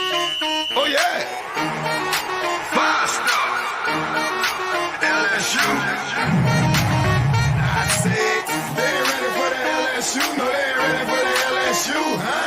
Oh, yeah. Five-star. LSU. I said, they ain't ready for the LSU. No, they ain't ready for the LSU, huh?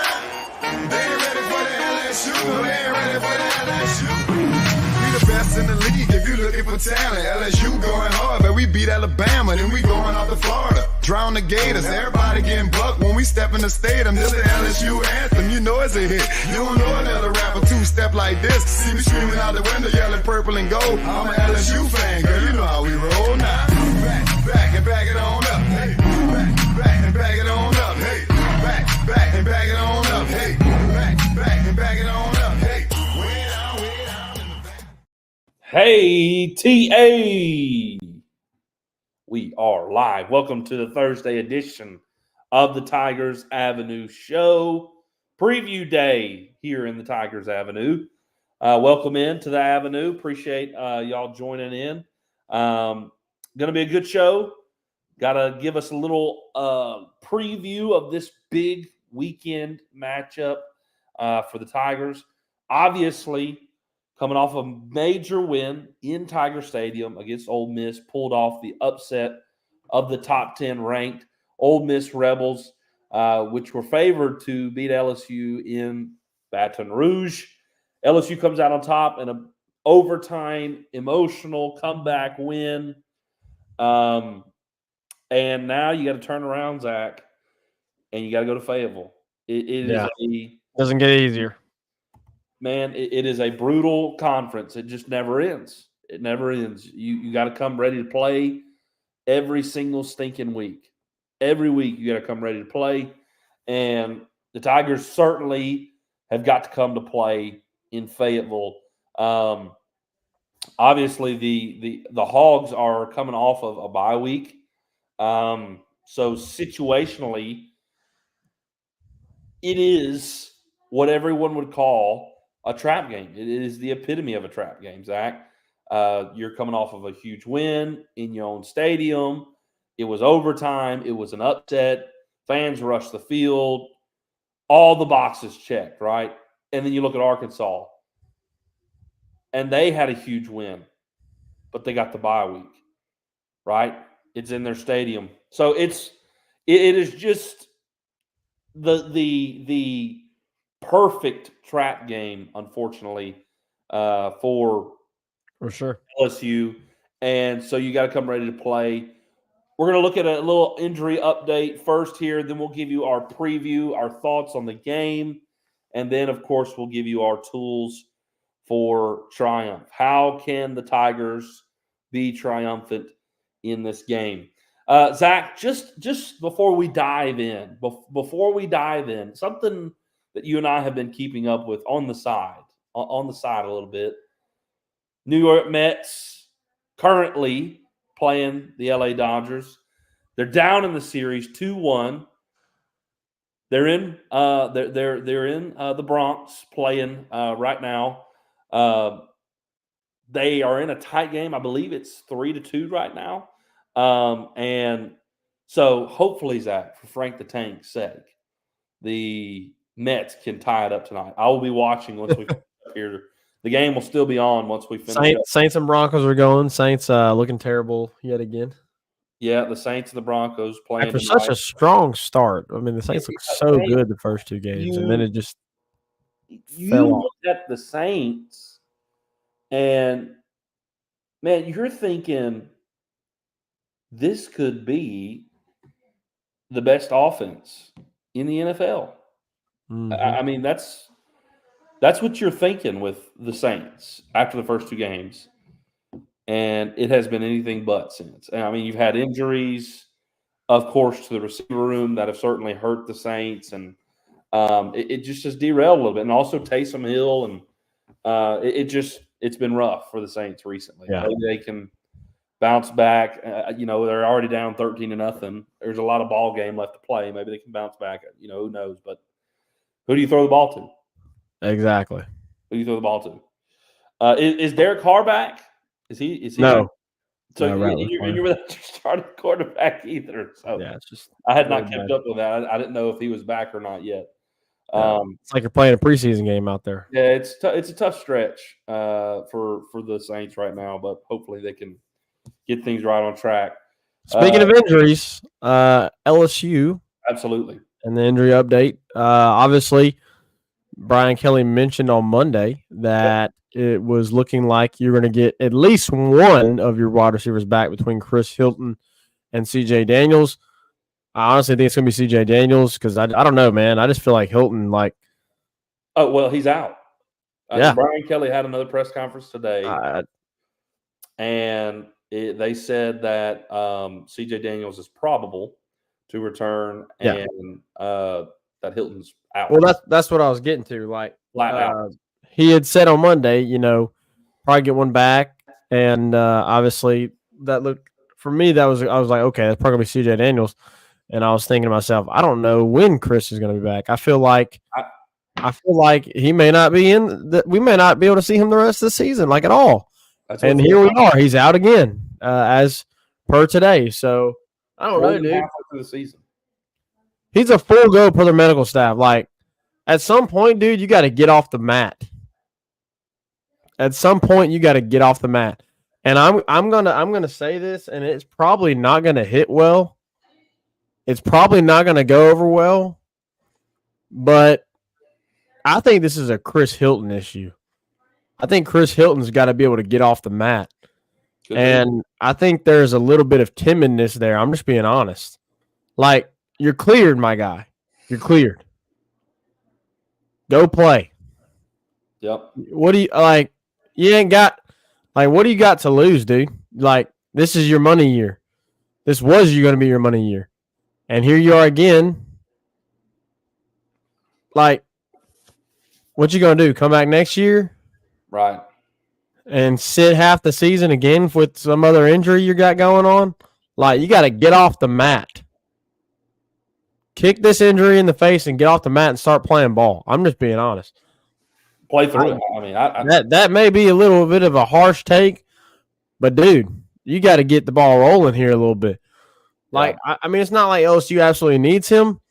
They ain't ready for the LSU. No, they ain't ready for the LSU. We the best in the league if you looking for talent. LSU going hard, but we beat Alabama, then we going out to Florida. Drown the Gators, everybody getting bucked when we step in the stadium. This the LSU anthem, you know it's a hit. You don't know another rapper two-step like this. See me screaming out the window, yelling purple and gold. I'm an LSU fan, girl, you know how we roll now. Back and back it on up, hey. Back and back it on up, hey. Back and back it on up, hey. Back and back it on up, hey. Way down in the back. Hey, TA! We are live. Welcome to the Thursday edition of the Tigers Avenue Show. Preview day here in the Tigers Avenue. Welcome in to the Avenue. Appreciate y'all joining in. Going to be a good show. Got to give us a little preview of this big weekend matchup for the Tigers. Obviously, coming off a major win in Tiger Stadium against Ole Miss, pulled off the upset of the top 10 ranked Ole Miss Rebels, which were favored to beat LSU in Baton Rouge. LSU comes out on top in an overtime, emotional comeback win. And now you got to turn around, Zach, and you got to go to Fayetteville. Doesn't get easier. Man, it is a brutal conference. It just never ends. It never ends. You got to come ready to play every single stinking week. Every week you got to come ready to play. And the Tigers certainly have got to come to play in Fayetteville. Obviously, the Hogs are coming off of a bye week. So situationally, it is what everyone would call a trap game. It is the epitome of a trap game, Zach. You're coming off of a huge win in your own stadium. It was overtime. It was an upset. Fans rushed the field. All the boxes checked, right? And then you look at Arkansas, and they had a huge win, but they got the bye week, right? It's in their stadium. So it is just the perfect trap game, unfortunately, for sure. LSU. And so you got to come ready to play. We're going to look at a little injury update first here. Then we'll give you our preview, our thoughts on the game. And then, of course, we'll give you our tools for triumph. How can the Tigers be triumphant in this game? Zach, just before we dive in, something that you and I have been keeping up with on the side a little bit. New York Mets currently playing the LA Dodgers. They're down in the series 2-1. They're in they're in the Bronx playing right now. They are in a tight game. I believe it's 3-2 right now. And so hopefully, Zach, for Frank the Tank's sake, the Mets can tie it up tonight. I will be watching once we finish up here. The game will still be on once we finish up. Saints and Broncos are going. Saints looking terrible yet again. Yeah, the Saints and the Broncos playing After tonight. such a strong start. I mean, the Saints look so good the first two games, and then it just fell off. Look at the Saints, and, man, you're thinking this could be the best offense in the NFL. Mm-hmm. I mean, that's what you're thinking with the Saints after the first two games. And it has been anything but since. And, I mean, you've had injuries, of course, to the receiver room that have certainly hurt the Saints. And it just has derailed a little bit. And also Taysom Hill. And it's been rough for the Saints recently. Yeah. Maybe they can bounce back. They're already down 13-0. There's a lot of ball game left to play. Maybe they can bounce back. Who knows? But who do you throw the ball to? Exactly. Who do you throw the ball to? Is Derek Carr back? Is he? No. Back? So No, right, you're with your starting quarterback either. So yeah, it's just I had not kept up with that. I didn't know if he was back or not yet. It's like you're playing a preseason game out there. Yeah, it's a tough stretch for the Saints right now, but hopefully they can get things right on track. Speaking of injuries, LSU. Absolutely. And the injury update. Obviously, Brian Kelly mentioned on Monday that it was looking like you're going to get at least one of your wide receivers back between Chris Hilton and C.J. Daniels. I honestly think it's going to be C.J. Daniels because I don't know, man. I just feel like Hilton, like. Oh, well, he's out. Yeah. Brian Kelly had another press conference today, and they said that C.J. Daniels is probable to return, and that Hilton's out. Well, that's what I was getting to. Like, out. He had said on Monday, probably get one back, and obviously that looked for me. I was like, okay, that's probably gonna be C.J. Daniels, and I was thinking to myself, I don't know when Chris is going to be back. I feel like he may not be we may not be able to see him the rest of the season, like at all. And here we are. He's out again, as per today. So I don't know, dude. The season. He's a full go per the medical staff. Like at some point, dude, you got to get off the mat. At some point, you got to get off the mat. And I'm gonna say this, and it's probably not gonna hit well. It's probably not gonna go over well. But I think this is a Chris Hilton issue. I think Chris Hilton's got to be able to get off the mat. And I think there's a little bit of timidness there. I'm just being honest. Like, you're cleared, my guy. You're cleared. Go play. Yep. What do you like? You ain't got what do you got to lose, dude? Like, this is your money year. This was going to be your money year. And here you are again. Like, what you going to do? Come back next year? Right. And sit half the season again with some other injury you got going on? Like, you got to get off the mat. Kick this injury in the face and get off the mat and start playing ball. I'm just being honest. Play through it. I mean, that may be a little bit of a harsh take, but, dude, you got to get the ball rolling here a little bit. Like, yeah. I mean, it's not like LSU absolutely needs him.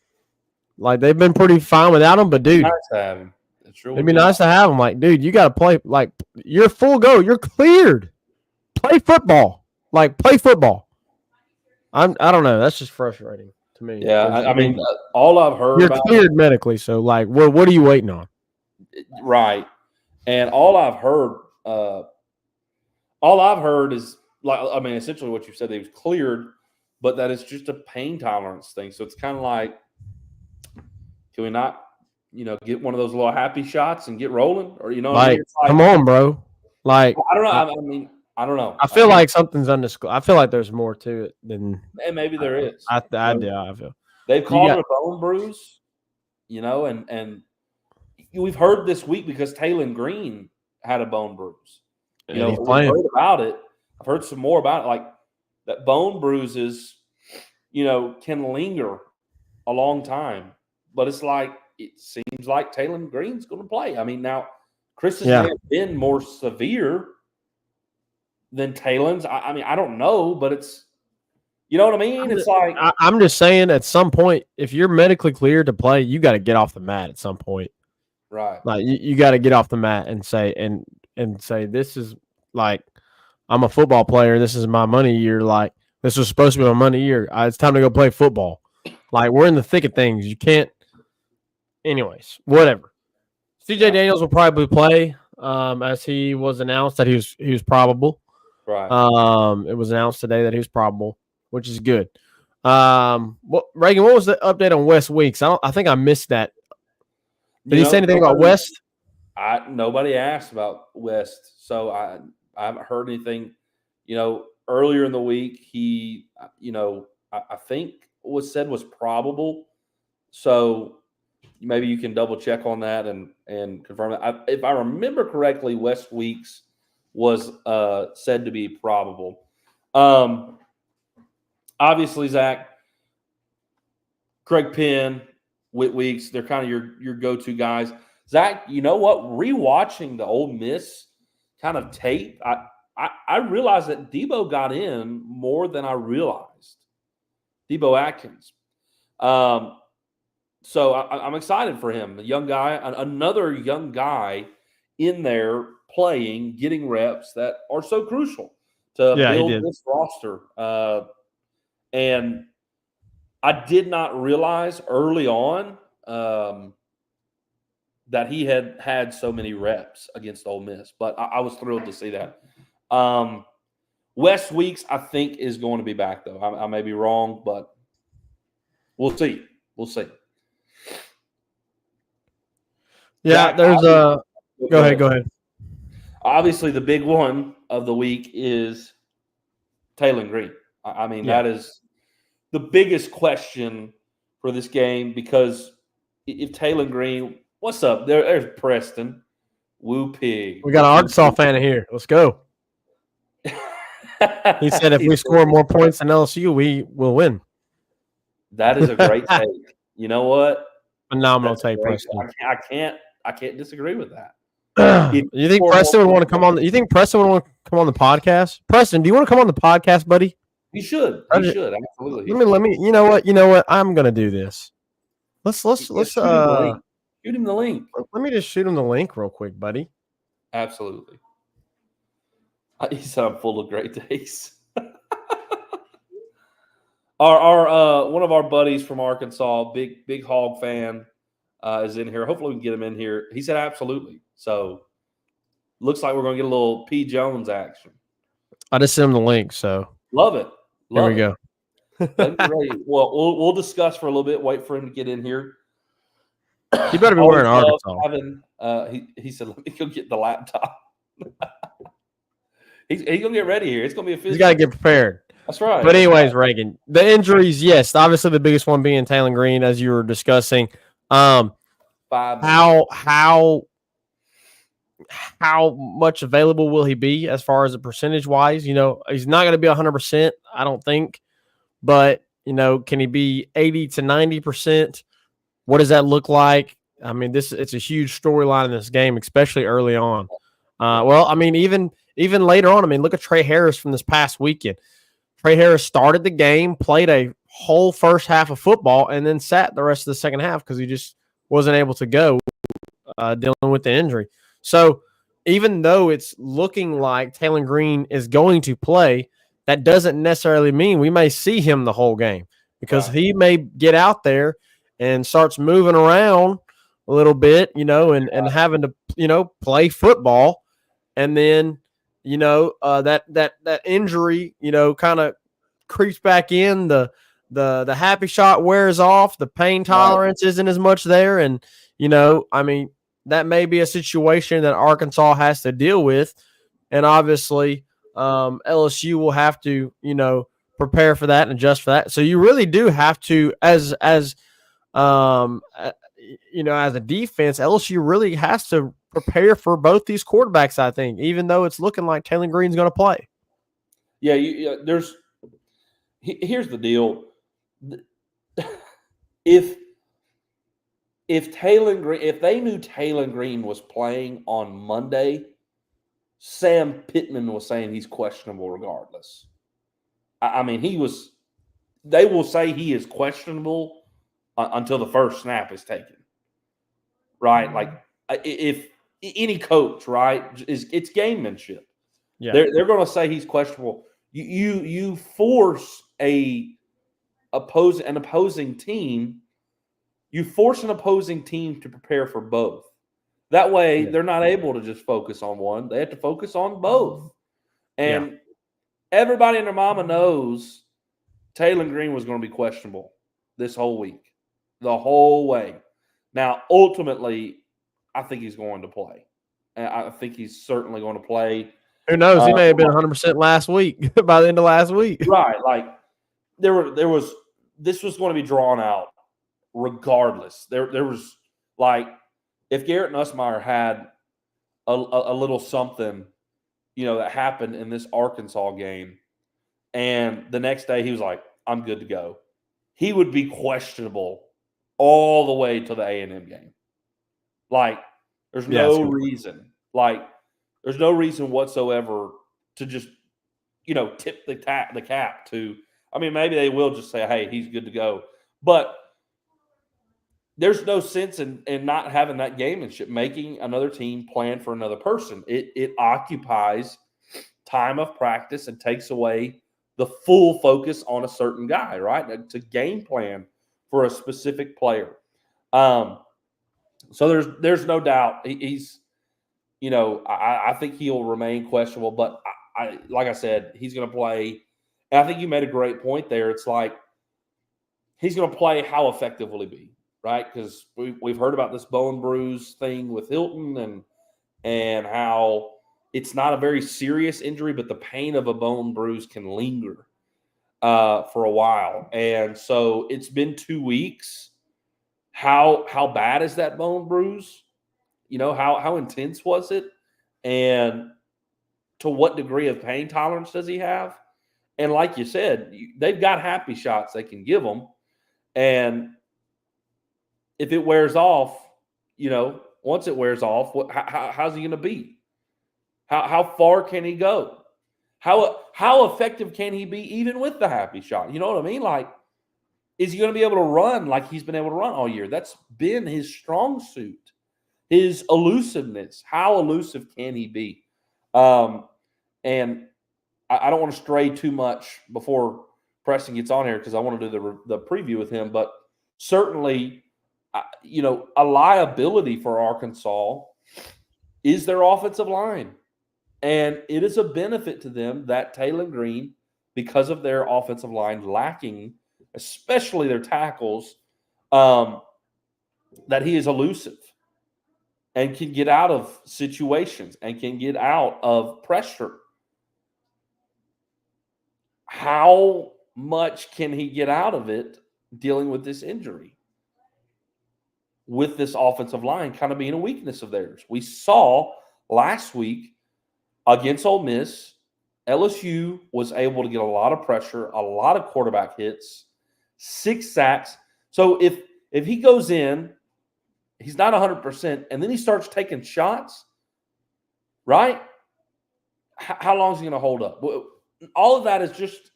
Like, they've been pretty fine without him, but, dude. Nice to have him. It'd be nice to have him. Like, dude, you got to play. Like, you're full go. You're cleared. Play football. Like, play football. I don't know. That's just frustrating to me. Yeah, I mean, all I've heard you're cleared medically. So, like, what are you waiting on? Right. And all I've heard is, like, I mean, essentially what you said, he was cleared, but that it's just a pain tolerance thing. So it's kind of like, can we not, get one of those little happy shots and get rolling? Or, like, come on, bro. Like, I don't know. I don't know. I feel like something's undisclosed. I feel like there's more to it than. And maybe there is. I feel. They've called it a bone bruise, and we've heard this week because Taylon Green had a bone bruise. We've heard about it. I've heard some more about it. Like, that bone bruises, can linger a long time. But it's like, it seems like Taylon Green's going to play. I mean, now, Chris's may have been more severe than Taylon's. I mean, I don't know, but it's, you know what I mean? It's like, I'm just saying, at some point, if you're medically cleared to play, you got to get off the mat at some point. Right. Like, you got to get off the mat and say, and say, this is like, I'm a football player. This is my money year. Like, this was supposed to be my money year. It's time to go play football. Like, we're in the thick of things. You can't. Anyways, whatever. C.J. Daniels will probably play, as he was announced that he was probable. Right. It was announced today that he was probable, which is good. Reagan, what was the update on West Weeks? I think I missed that. Did he say anything about West? Nobody asked about West, so I haven't heard anything. Earlier in the week, he, I think was probable. So maybe you can double check on that and confirm that. If I remember correctly, West Weeks was said to be probable. Obviously, Zach, Craig Penn, Whit Weeks, they're kind of your go-to guys. Zach, you know what? Rewatching the Ole Miss kind of tape, I realized that Debo got in more than I realized. Debo Atkins. So I'm excited for him. The young guy, another young guy in there playing, getting reps that are so crucial to Yeah, he build did. this roster. And I did not realize early on that he had so many reps against Ole Miss, but I was thrilled to see that. Wes Weeks, I think, is going to be back, though. I may be wrong, but we'll see. We'll see. Yeah, Zach, there's a. Go ahead. Obviously, the big one of the week is Taylor Green. I mean, Yeah. that is the biggest question for this game because if Taylor Green, what's up? There's Preston. Woo pig. We got an Arkansas fan in here. Let's go. He said if we score more points than LSU, we will win. That is a great take. You know what? Phenomenal That's take, great. Preston. I can't disagree with that. You think Preston would want to come on? You think Preston would want to come on the podcast? Preston, do you want to come on the podcast, buddy? He should. He should. Absolutely. Let me. You know what? I'm gonna do this. Let's shoot him the link. Shoot him the link. Let me just shoot him the link real quick, buddy. Absolutely. He said I'm full of great takes. Our one of our buddies from Arkansas, big Hog fan, is in here. Hopefully we can get him in here. He said absolutely. So looks like we're gonna get a little P. Jones action. I just sent him the link, so Love it. Here we go. Well, we'll discuss for a little bit. Wait for him to get in here. He better be wearing Arkansas. He said, "Let me go get the laptop." he's gonna get ready here. It's gonna be a physical. He's got to get prepared. That's right. But anyways, Reagan, the injuries, yes, obviously the biggest one being Taylor Green, as you were discussing. How much available will he be as far as a percentage wise? You know, he's not going to be 100%, I don't think. But, you know, can he be 80 to 90%? What does that look like? I mean, it's a huge storyline in this game, especially early on. Well, I mean, even later on, I mean, look at Trey Harris from this past weekend. Trey Harris started the game, played a whole first half of football, and then sat the rest of the second half because he just wasn't able to go dealing with the injury. So even though it's looking like Taylor Green is going to play, that doesn't necessarily mean we may see him the whole game because he may get out there and starts moving around a little bit, you know, and having to, you know, play football. And then, you know, that injury, you know, kind of creeps back in. The happy shot wears off. The pain tolerance isn't as much there. And, you know, I mean, that may be a situation that Arkansas has to deal with. And obviously, LSU will have to, you know, prepare for that and adjust for that. So you really do have to, as you know, as a defense, LSU really has to prepare for both these quarterbacks, I think, even though it's looking like Taylor Green's going to play. Yeah, here's the deal. If Taylor Green, if they knew Taylor Green was playing on Monday, Sam Pittman was saying he's questionable regardless. I mean, they will say he is questionable until the first snap is taken. Right? Like if any coach, right, it's gamemanship. Yeah. They're going to say he's questionable. You force an opposing team. You force an opposing team to prepare for both. That way, they're not able to just focus on one. They have to focus on both. And everybody and their mama knows Taylor Green was going to be questionable this whole week, the whole way. Now, ultimately, I think he's going to play. I think he's certainly going to play. Who knows? He may have been 100% last week, by the end of last week. Right. Like, this was going to be drawn out regardless. There was, like, if Garrett Nussmeier had a little something, you know, that happened in this Arkansas game, and the next day he was like, I'm good to go, he would be questionable all the way to the A&M game. Like, there's no reason. Like, there's no reason whatsoever to just, you know, tip the cap to. I mean, maybe they will just say, hey, he's good to go. But there's no sense in not having that gamemanship, making another team plan for another person. It occupies time of practice and takes away the full focus on a certain guy, right? To game plan for a specific player. So there's no doubt he's, I think he'll remain questionable, but I like I said, he's going to play. And I think you made a great point there. It's like he's going to play. How effective will he be, right? Because we've heard about this bone bruise thing with Hilton and how it's not a very serious injury, but the pain of a bone bruise can linger for a while. And so it's been 2 weeks. How bad is that bone bruise? How intense was it? And to what degree of pain tolerance does he have? And like you said, they've got happy shots they can give him. And if it wears off, once it wears off, how's he going to be? How far can he go? How effective can he be even with the happy shot? You know what I mean? Like, is he going to be able to run like he's been able to run all year? That's been his strong suit, his elusiveness. How elusive can he be? And I don't want to stray too much before Preston gets on here because I want to do the preview with him. But certainly, a liability for Arkansas is their offensive line. And it is a benefit to them that Taylon Green, because of their offensive line lacking, especially their tackles, that he is elusive and can get out of situations and can get out of pressure. How much can he get out of it dealing with this injury? With this offensive line kind of being a weakness of theirs. We saw last week against Ole Miss, LSU was able to get a lot of pressure, a lot of quarterback hits, 6 sacks. So if he goes in, he's not 100%, and then he starts taking shots, right? How long is he going to hold up? All of that is just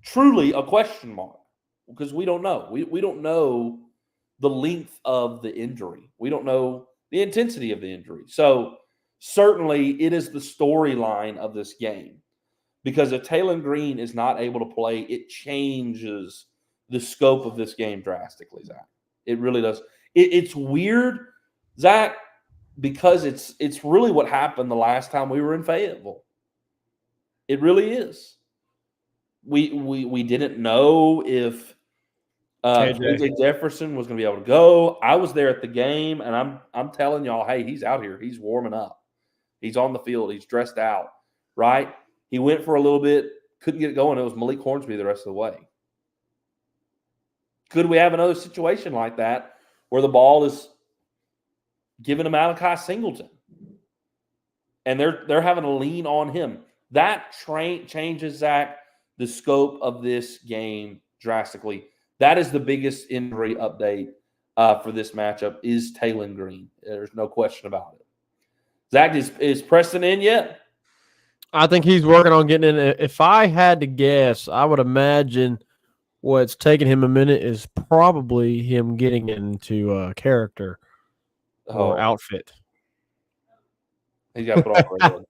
truly a question mark because we don't know. We don't know the length of the injury. We don't know the intensity of the injury. So certainly it is the storyline of this game because if Taylon Green is not able to play, it changes the scope of this game drastically, Zach. It really does. It's weird, Zach, because it's really what happened the last time we were in Fayetteville. It really is. We didn't know if KJ Jefferson was going to be able to go. I was there at the game, and I'm telling y'all, hey, he's out here. He's warming up. He's on the field. He's dressed out, right? He went for a little bit, couldn't get it going. It was Malik Hornsby the rest of the way. Could we have another situation like that where the ball is given to Malachi Singleton and they're having to lean on him? That changes, Zach, the scope of this game drastically. That is the biggest injury update for this matchup is Taylon Green. There's no question about it. Zach, is Preston in yet? I think he's working on getting in. If I had to guess, I would imagine what's taking him a minute is probably him getting into character or outfit. He's got to put on red.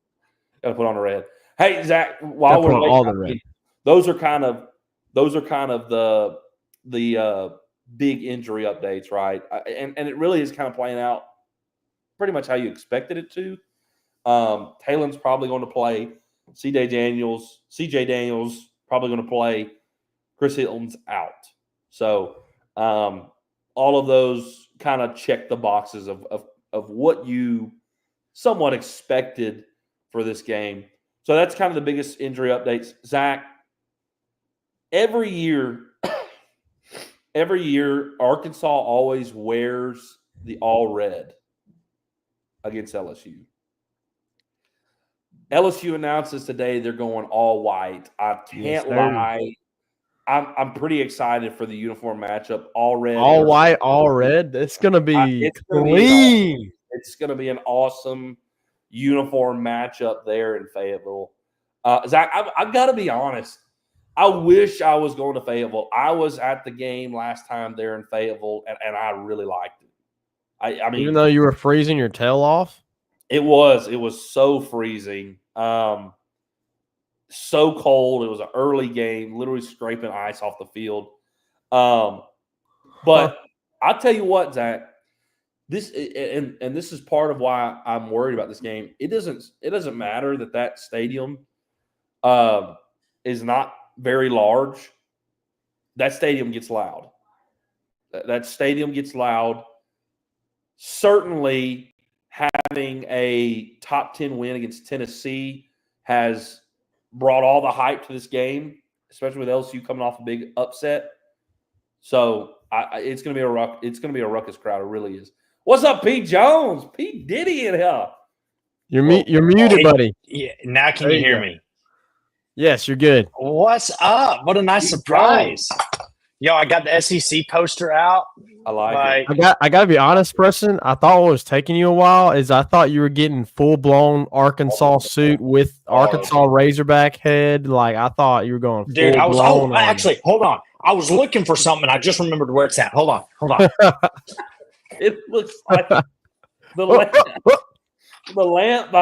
Got to put on a red. Hey, Zach, while we're waiting, all the red. Those are kind of the big injury updates, right? And it really is kind of playing out pretty much how you expected it to. Taylon's probably going to play. CJ Daniels probably going to play. Chris Hilton's out. So all of those kind of check the boxes of what you somewhat expected for this game. So that's kind of the biggest injury updates. Zach, every year, Arkansas always wears the all red against LSU. LSU announces today they're going all white. I can't lie. I'm pretty excited for the uniform matchup. All red. All white, all red. It's going to be clean. It's going to be an awesome uniform matchup there in Fayetteville. Zach, I've got to be honest. I wish I was going to Fayetteville. I was at the game last time there in Fayetteville, and I really liked it. I mean, Even though you were freezing your tail off? it was so freezing. So cold. It was an early game, literally scraping ice off the field. But I'll tell you what, Zach, this and this is part of why I'm worried about this game. It doesn't matter that stadium is not very large. That stadium gets loud. That stadium gets loud. Certainly, having a top 10 win against Tennessee has brought all the hype to this game, especially with LSU coming off a big upset. So it's going to be a ruckus crowd. It really is. What's up, Pete Jones? Pete Diddy in here. You're muted, buddy. Yeah, now can you hear me? Yes, you're good. What's up? What a nice surprise. Yo, I got the SEC poster out. I like it. I got to be honest, Preston. I thought what was taking you a while is I thought you were getting full-blown Arkansas suit with Arkansas Razorback head. Like, I thought you were going Dude, actually, hold on. I was looking for something. I just remembered where it's at. Hold on. It looks like the lamp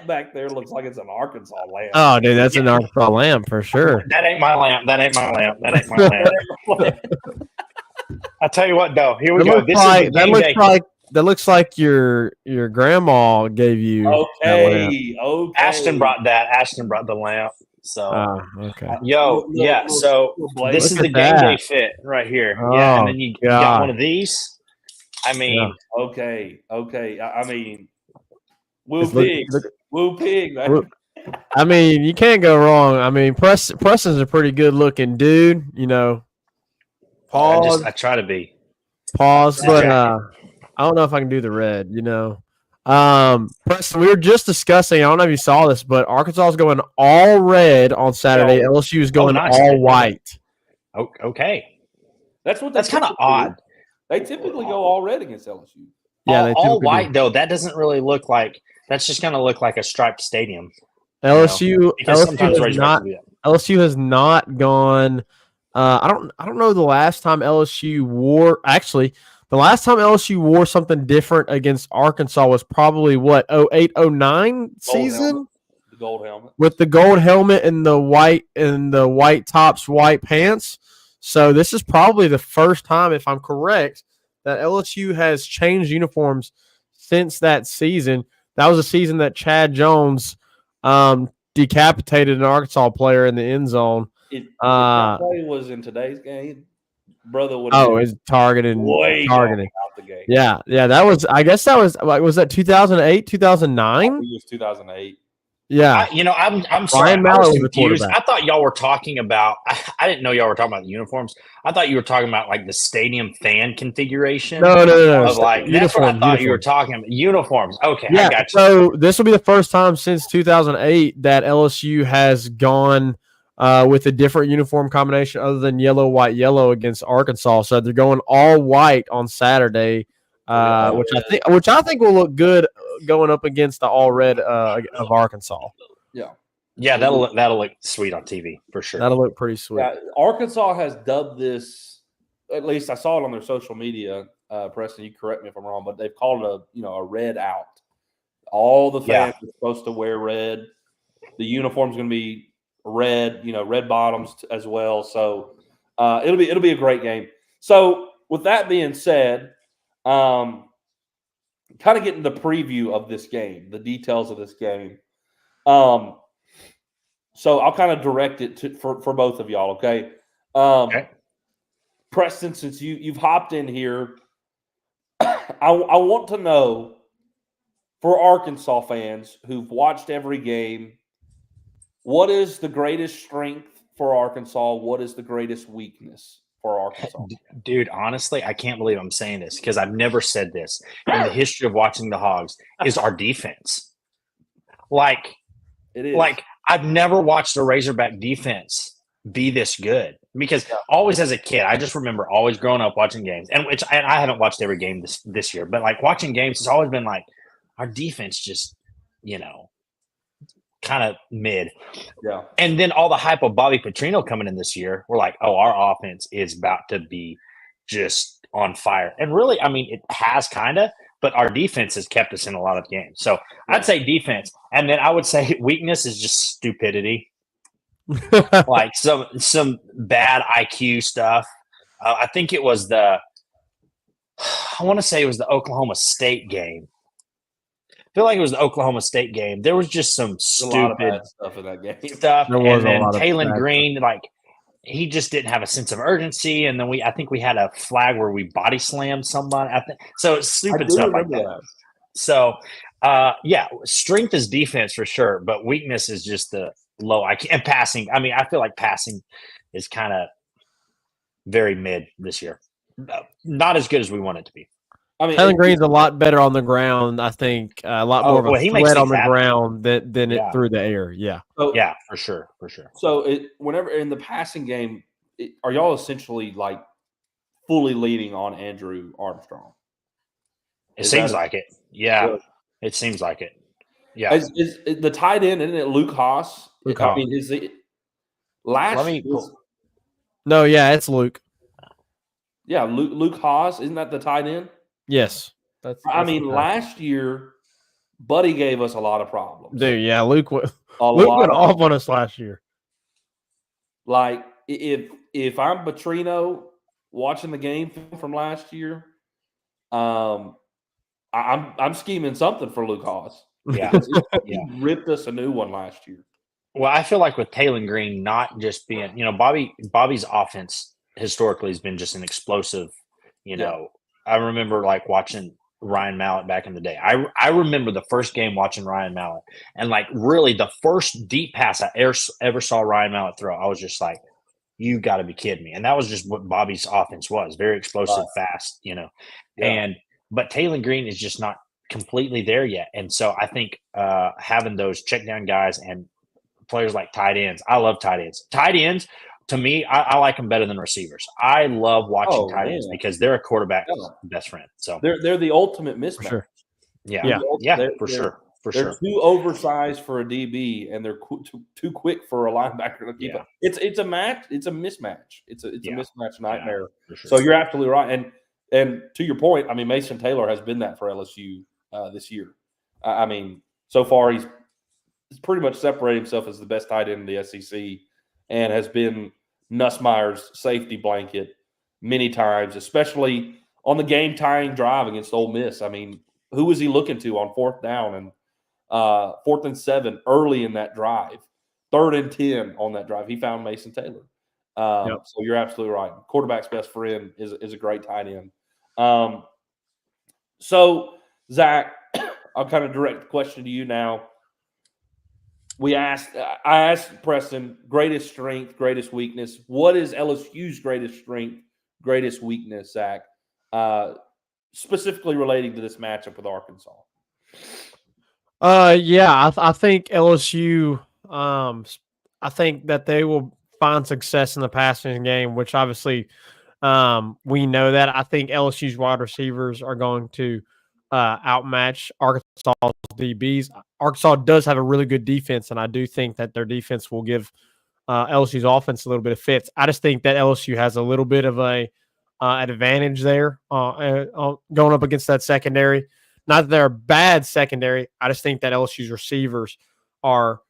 back there looks like it's an Arkansas lamp. Oh, dude, that's an Arkansas lamp for sure. That ain't my lamp. I'll tell you what, though. Here we go. That looks like your grandma gave you. Okay. Ashton brought the lamp. So, okay. So this is the game day fit right here. Yeah, and then you got one of these. I mean, okay. I mean, woo pig. Man. I mean, you can't go wrong. I mean, Preston's a pretty good looking dude. You know. Pause. I try to be. Pause, but I don't know if I can do the red. You know. Preston, we were just discussing. I don't know if you saw this, but Arkansas is going all red on Saturday. LSU is going all white. Okay, that's kind of odd. They typically go all red against LSU. Yeah, all white though. That doesn't really look like. That's just going to look like a striped stadium. LSU has not gone. I don't know the last time LSU wore. Actually, the last time LSU wore something different against Arkansas was probably 08-09 season. The gold helmet with the gold helmet and the white tops, white pants. So this is probably the first time, if I'm correct, that LSU has changed uniforms since that season. That was a season that Chad Jones decapitated an Arkansas player in the end zone. If that play was in today's game, brother would. It's targeting. Out the game. Yeah. That was. I guess that was that 2008, 2009. It was 2008. Yeah, I'm sorry. I was confused. I thought y'all were talking about. I didn't know y'all were talking about the uniforms. I thought you were talking about like the stadium fan configuration. No. That's what I thought you were talking about. Uniforms. Okay, yeah, I got you. So this will be the first time since 2008 that LSU has gone with a different uniform combination other than yellow, white, yellow against Arkansas. So they're going all white on Saturday, which I think will look good going up against the all red of Arkansas. Yeah, that'll look sweet on TV for sure. That'll look pretty sweet. Yeah, Arkansas has dubbed this. At least I saw it on their social media. Preston, you correct me if I'm wrong, but they've called it a red out. All the fans are supposed to wear red. The uniform's going to be red. Red bottoms as well. So it'll be a great game. So with that being said, kind of getting the preview of this game, the details of this game. So I'll kind of direct it for both of y'all, okay? Okay. Preston, since you've hopped in here, I want to know, for Arkansas fans who've watched every game, what is the greatest strength for Arkansas? What is the greatest weakness for Arkansas? Dude, honestly, I can't believe I'm saying this because I've never said this in the history of watching the Hogs, is our defense. Like, it is. Like, I've never watched a Razorback defense be this good because always as a kid, I just remember always growing up watching games, and I haven't watched every game this year, but like watching games, it's always been like our defense just, kind of mid. Yeah. And then all the hype of Bobby Petrino coming in this year, we're like, oh, our offense is about to be just on fire. And really, I mean, it has kind of, but our defense has kept us in a lot of games. So I'd say defense. And then I would say weakness is just stupidity. Like some bad IQ stuff. I think it was I want to say it was the Oklahoma State game. I feel like it was the Oklahoma State game. There was just some A lot of stupid bad stuff in that game. stuff. There was And a then lot of Taylon bad Green, like he just didn't have a sense of urgency. And then I think we had a flag where we body slammed somebody. So it's stupid stuff like that. So yeah, strength is defense for sure, but weakness is just the low IQ and passing. I mean, I feel like passing is kind of very mid this year. Not as good as we want it to be. I mean, Taylon Green's a lot better on the ground. I think a lot more of a he makes threat on things the happen. ground than it through the air. Yeah. so, Yeah, for sure. So whenever in the passing game, are y'all essentially like fully leaning on Andrew Armstrong? It seems like it. Yeah, it seems like it. Yeah. Is the tight end, isn't it Luke Haas? Luke I Haas. mean, is it last? No, yeah, it's Luke. Yeah, Luke Haas, isn't that the tight end? Yes. That's I mean, last year, Buddy gave us a lot of problems. Dude, yeah, Luke went lot off on us last year. Like if I'm Petrino watching the game from last year, I'm scheming something for Luke Haas. Yeah. He ripped us a new one last year. Well, I feel like with Taylon Green not just being, Bobby's offense historically has been just an explosive, I remember like watching Ryan Mallett back in the day. I remember the first game watching Ryan Mallett, and like really the first deep pass I ever saw Ryan Mallett throw, I was just like, you got to be kidding me. And that was just what Bobby's offense was, very explosive, fast, but Taylon Green is just not completely there yet. And so I think having those check down guys and players like tight ends, I love tight ends. Tight ends, to me, I like them better than receivers. I love watching tight ends because they're a quarterback's best friend. So they're the ultimate mismatch. For sure. Yeah, for sure. They're too oversized for a DB, and they're too quick for a linebacker to keep up. It's a match. It's a mismatch. It's a mismatch nightmare. Sure. So you're absolutely right. And to your point, I mean, Mason Taylor has been that for LSU this year. I mean, so far he's pretty much separated himself as the best tight end in the SEC, and has been Nussmeier's safety blanket many times, especially on the game-tying drive against Ole Miss. I mean, who was he looking to on 4th down and 4th and 7 early in that drive, 3rd and 10 on that drive? He found Mason Taylor. So you're absolutely right. Quarterback's best friend is a great tight end. So, Zach, I'll kind of direct the question to you now. I asked Preston, greatest strength, greatest weakness. What is LSU's greatest strength, greatest weakness, Zach, specifically relating to this matchup with Arkansas? I think LSU. I think that they will find success in the passing game, which obviously we know that. I think LSU's wide receivers are going to outmatch Arkansas's DBs. Arkansas does have a really good defense, and I do think that their defense will give LSU's offense a little bit of fits. I just think that LSU has a little bit of an advantage there going up against that secondary. Not that they're a bad secondary. I just think that LSU's receivers are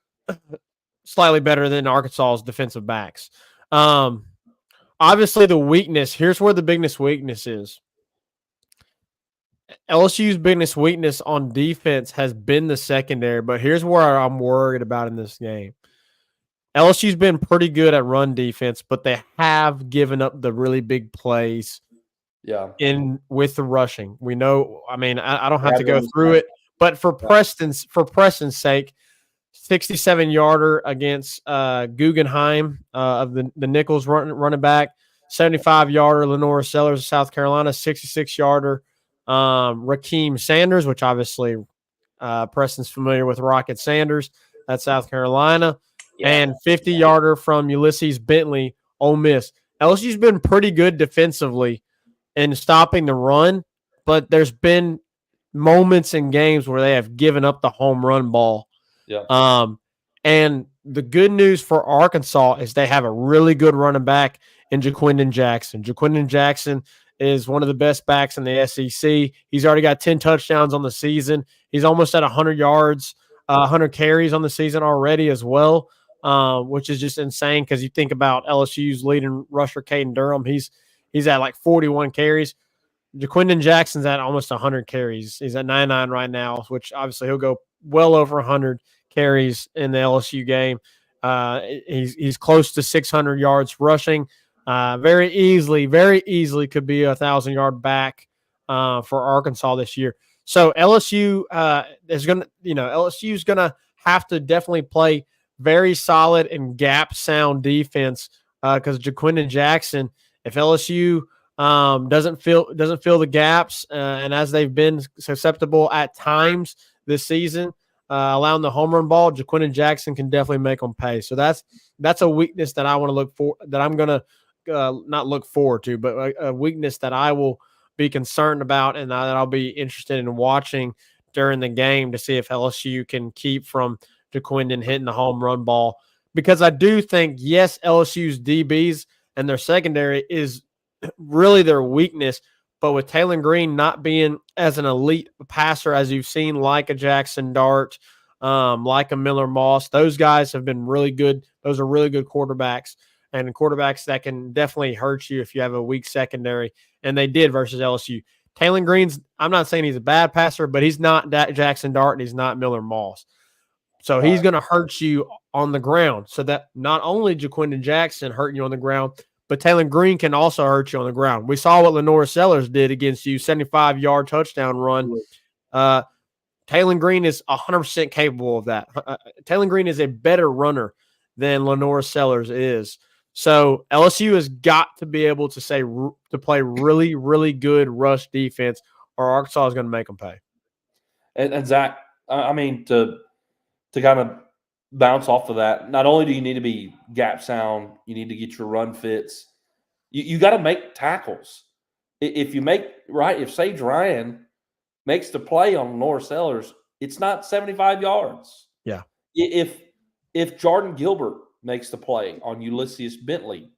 slightly better than Arkansas's defensive backs. Obviously, the weakness, here's where the biggest weakness is. LSU's biggest weakness on defense has been the secondary, but here's where I'm worried about in this game. LSU's been pretty good at run defense, but they have given up the really big plays with the rushing. We know, I mean, I don't have to go through it, but for Preston's sake, 67-yarder against Guggenheim of the Nichols running back, 75-yarder Lenora Sellers of South Carolina, 66-yarder Rakeem Sanders, which obviously Preston's familiar with Rocket Sanders. That's South Carolina. And 50-yarder from Ulysses Bentley, Ole Miss. LSU's been pretty good defensively in stopping the run, but there's been moments in games where they have given up the home run ball. And And the good news for Arkansas is they have a really good running back in Jaquindon Jackson. Jaquindon Jackson is one of the best backs in the SEC. He's already got 10 touchdowns on the season. He's almost at 100 yards, 100 carries on the season already as well, which is just insane because you think about LSU's leading rusher, Caden Durham. He's at like 41 carries. Jaquindon Jackson's at almost 100 carries. He's at 99 right now, which obviously he'll go well over 100 carries in the LSU game. He's close to 600 yards rushing. Very easily could be 1,000-yard back for Arkansas this year. So LSU LSU's gonna have to definitely play very solid and gap sound defense because Jaquindon Jackson, if LSU doesn't fill the gaps, and as they've been susceptible at times this season, allowing the home run ball, Jaquindon Jackson can definitely make them pay. So that's a weakness that I want to look for. That I'm gonna not look forward to, but a weakness that I will be concerned about, and that I'll be interested in watching during the game to see if LSU can keep from Jaquindon hitting the home run ball. Because I do think, yes, LSU's DBs and their secondary is really their weakness. But with Taylor Green not being as an elite passer as you've seen, like a Jackson Dart, like a Miller Moss, those guys have been really good. Those are really good quarterbacks, and quarterbacks that can definitely hurt you if you have a weak secondary. And they did versus LSU. Taylor Green's, I'm not saying he's a bad passer, but he's not Jackson Dart and he's not Miller Moss. So he's going to hurt you on the ground. So that not only Jaquindon Jackson hurting you on the ground, but Taylor Green can also hurt you on the ground. We saw what Lenora Sellers did against you, 75-yard touchdown run. Taylor Green is 100% capable of that. Taylor Green is a better runner than Lenora Sellers is. So LSU has got to be able to play really, really good rush defense, or Arkansas is going to make them pay. And Zach, I mean, to kind of bounce off of that, not only do you need to be gap sound, you need to get your run fits. You got to make tackles. If you if Sage Ryan makes the play on Lenora Sellers, it's not 75 yards. Yeah. If Jordan Gilbert makes the play on Ulysses Bentley,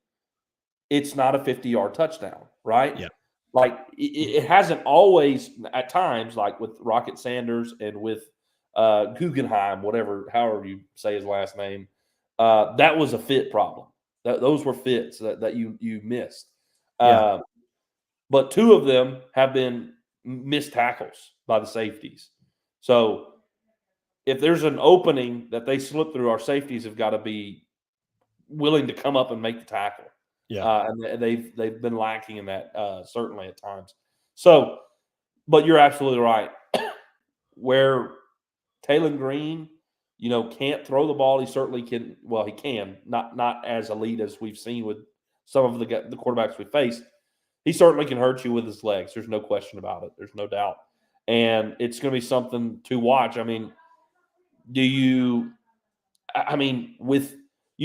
it's not a 50-yard touchdown, right? Yeah. Like it hasn't always, at times, like with Rocket Sanders and with Guggenheim, however you say his last name, that was a fit problem. Those were fits that you missed. Yeah. But two of them have been missed tackles by the safeties. So if there's an opening that they slip through, our safeties have got to be willing to come up and make the tackle. Yeah. And they've been lacking in that certainly at times. So, but you're absolutely right. Where Taylor Green, can't throw the ball, he certainly can. Well, he can, not as elite as we've seen with some of the quarterbacks we faced. He certainly can hurt you with his legs. There's no question about it. There's no doubt. And it's going to be something to watch. I mean, you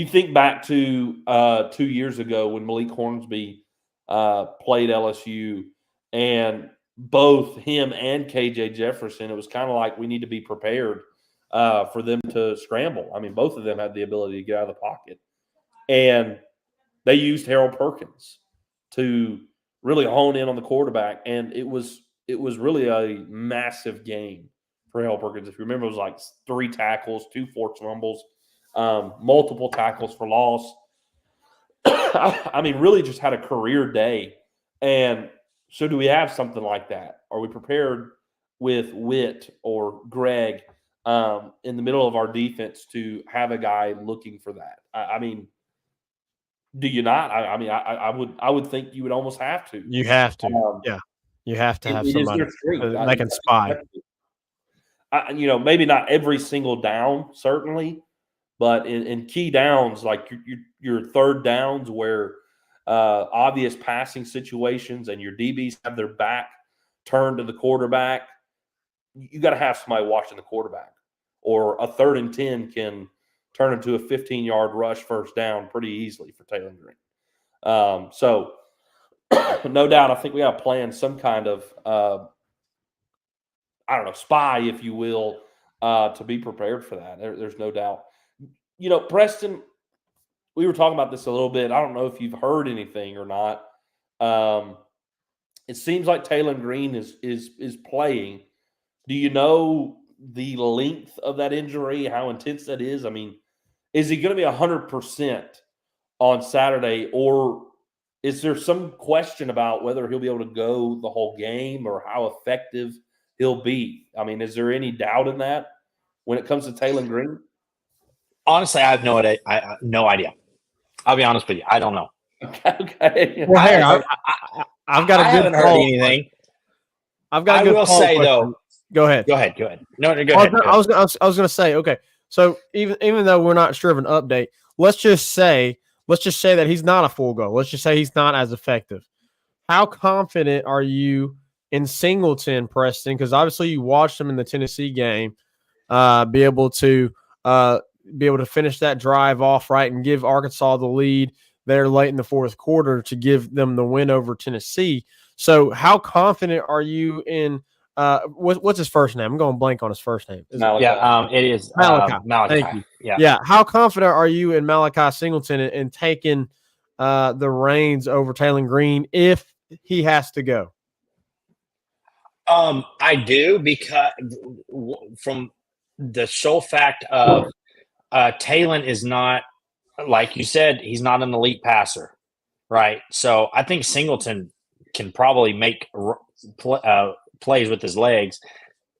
think back to 2 years ago when Malik Hornsby played LSU, and both him and KJ Jefferson, it was kind of like we need to be prepared for them to scramble. I mean, both of them had the ability to get out of the pocket. And they used Harold Perkins to really hone in on the quarterback, and it was really a massive game for Harold Perkins. If you remember, it was like 3 tackles, 2 forced fumbles, multiple tackles for loss. I mean, really just had a career day. And so do we have something like that? Are we prepared with Witt or Greg in the middle of our defense to have a guy looking for that? I mean, do you not? I would think you would almost have to. You have to. Yeah. You have to have somebody that can spy. Maybe not every single down, certainly, but in key downs, like your third downs where obvious passing situations and your DBs have their back turned to the quarterback, you got to have somebody watching the quarterback. Or a 3rd and 10 can turn into a 15-yard rush first down pretty easily for Taylor Green. So no doubt, I think we got to plan some kind of spy, if you will, to be prepared for that. There's no doubt. Preston, we were talking about this a little bit. I don't know if you've heard anything or not. It seems like Taylor Green is playing. Do you know the length of that injury, how intense that is? I mean, is he going to be 100% on Saturday, or is there some question about whether he'll be able to go the whole game or how effective he'll be? I mean, is there any doubt in that when it comes to Taylor Green? Honestly, I have no idea. I'll be honest with you. I don't know. Okay. Well, hey, I've got a I good haven't heard anything. I've got a I good will follow say, question. though. Go ahead. Go ahead. No, go ahead. I was going to say, okay. So even though we're not sure of an update, let's just say that he's not a full go. Let's just say he's not as effective. How confident are you in Singleton, Preston? Because obviously you watched him in the Tennessee game, be able to finish that drive off right and give Arkansas the lead there late in the fourth quarter to give them the win over Tennessee. So how confident are you in what's his first name? I'm going blank on his first name. It is Malachi. Malachi. Thank you. Yeah. How confident are you in Malachi Singleton in taking the reins over Taylor Green if he has to go? I do, because from the sole fact of Taylor is not, like you said, he's not an elite passer, right? So I think Singleton can probably make plays with his legs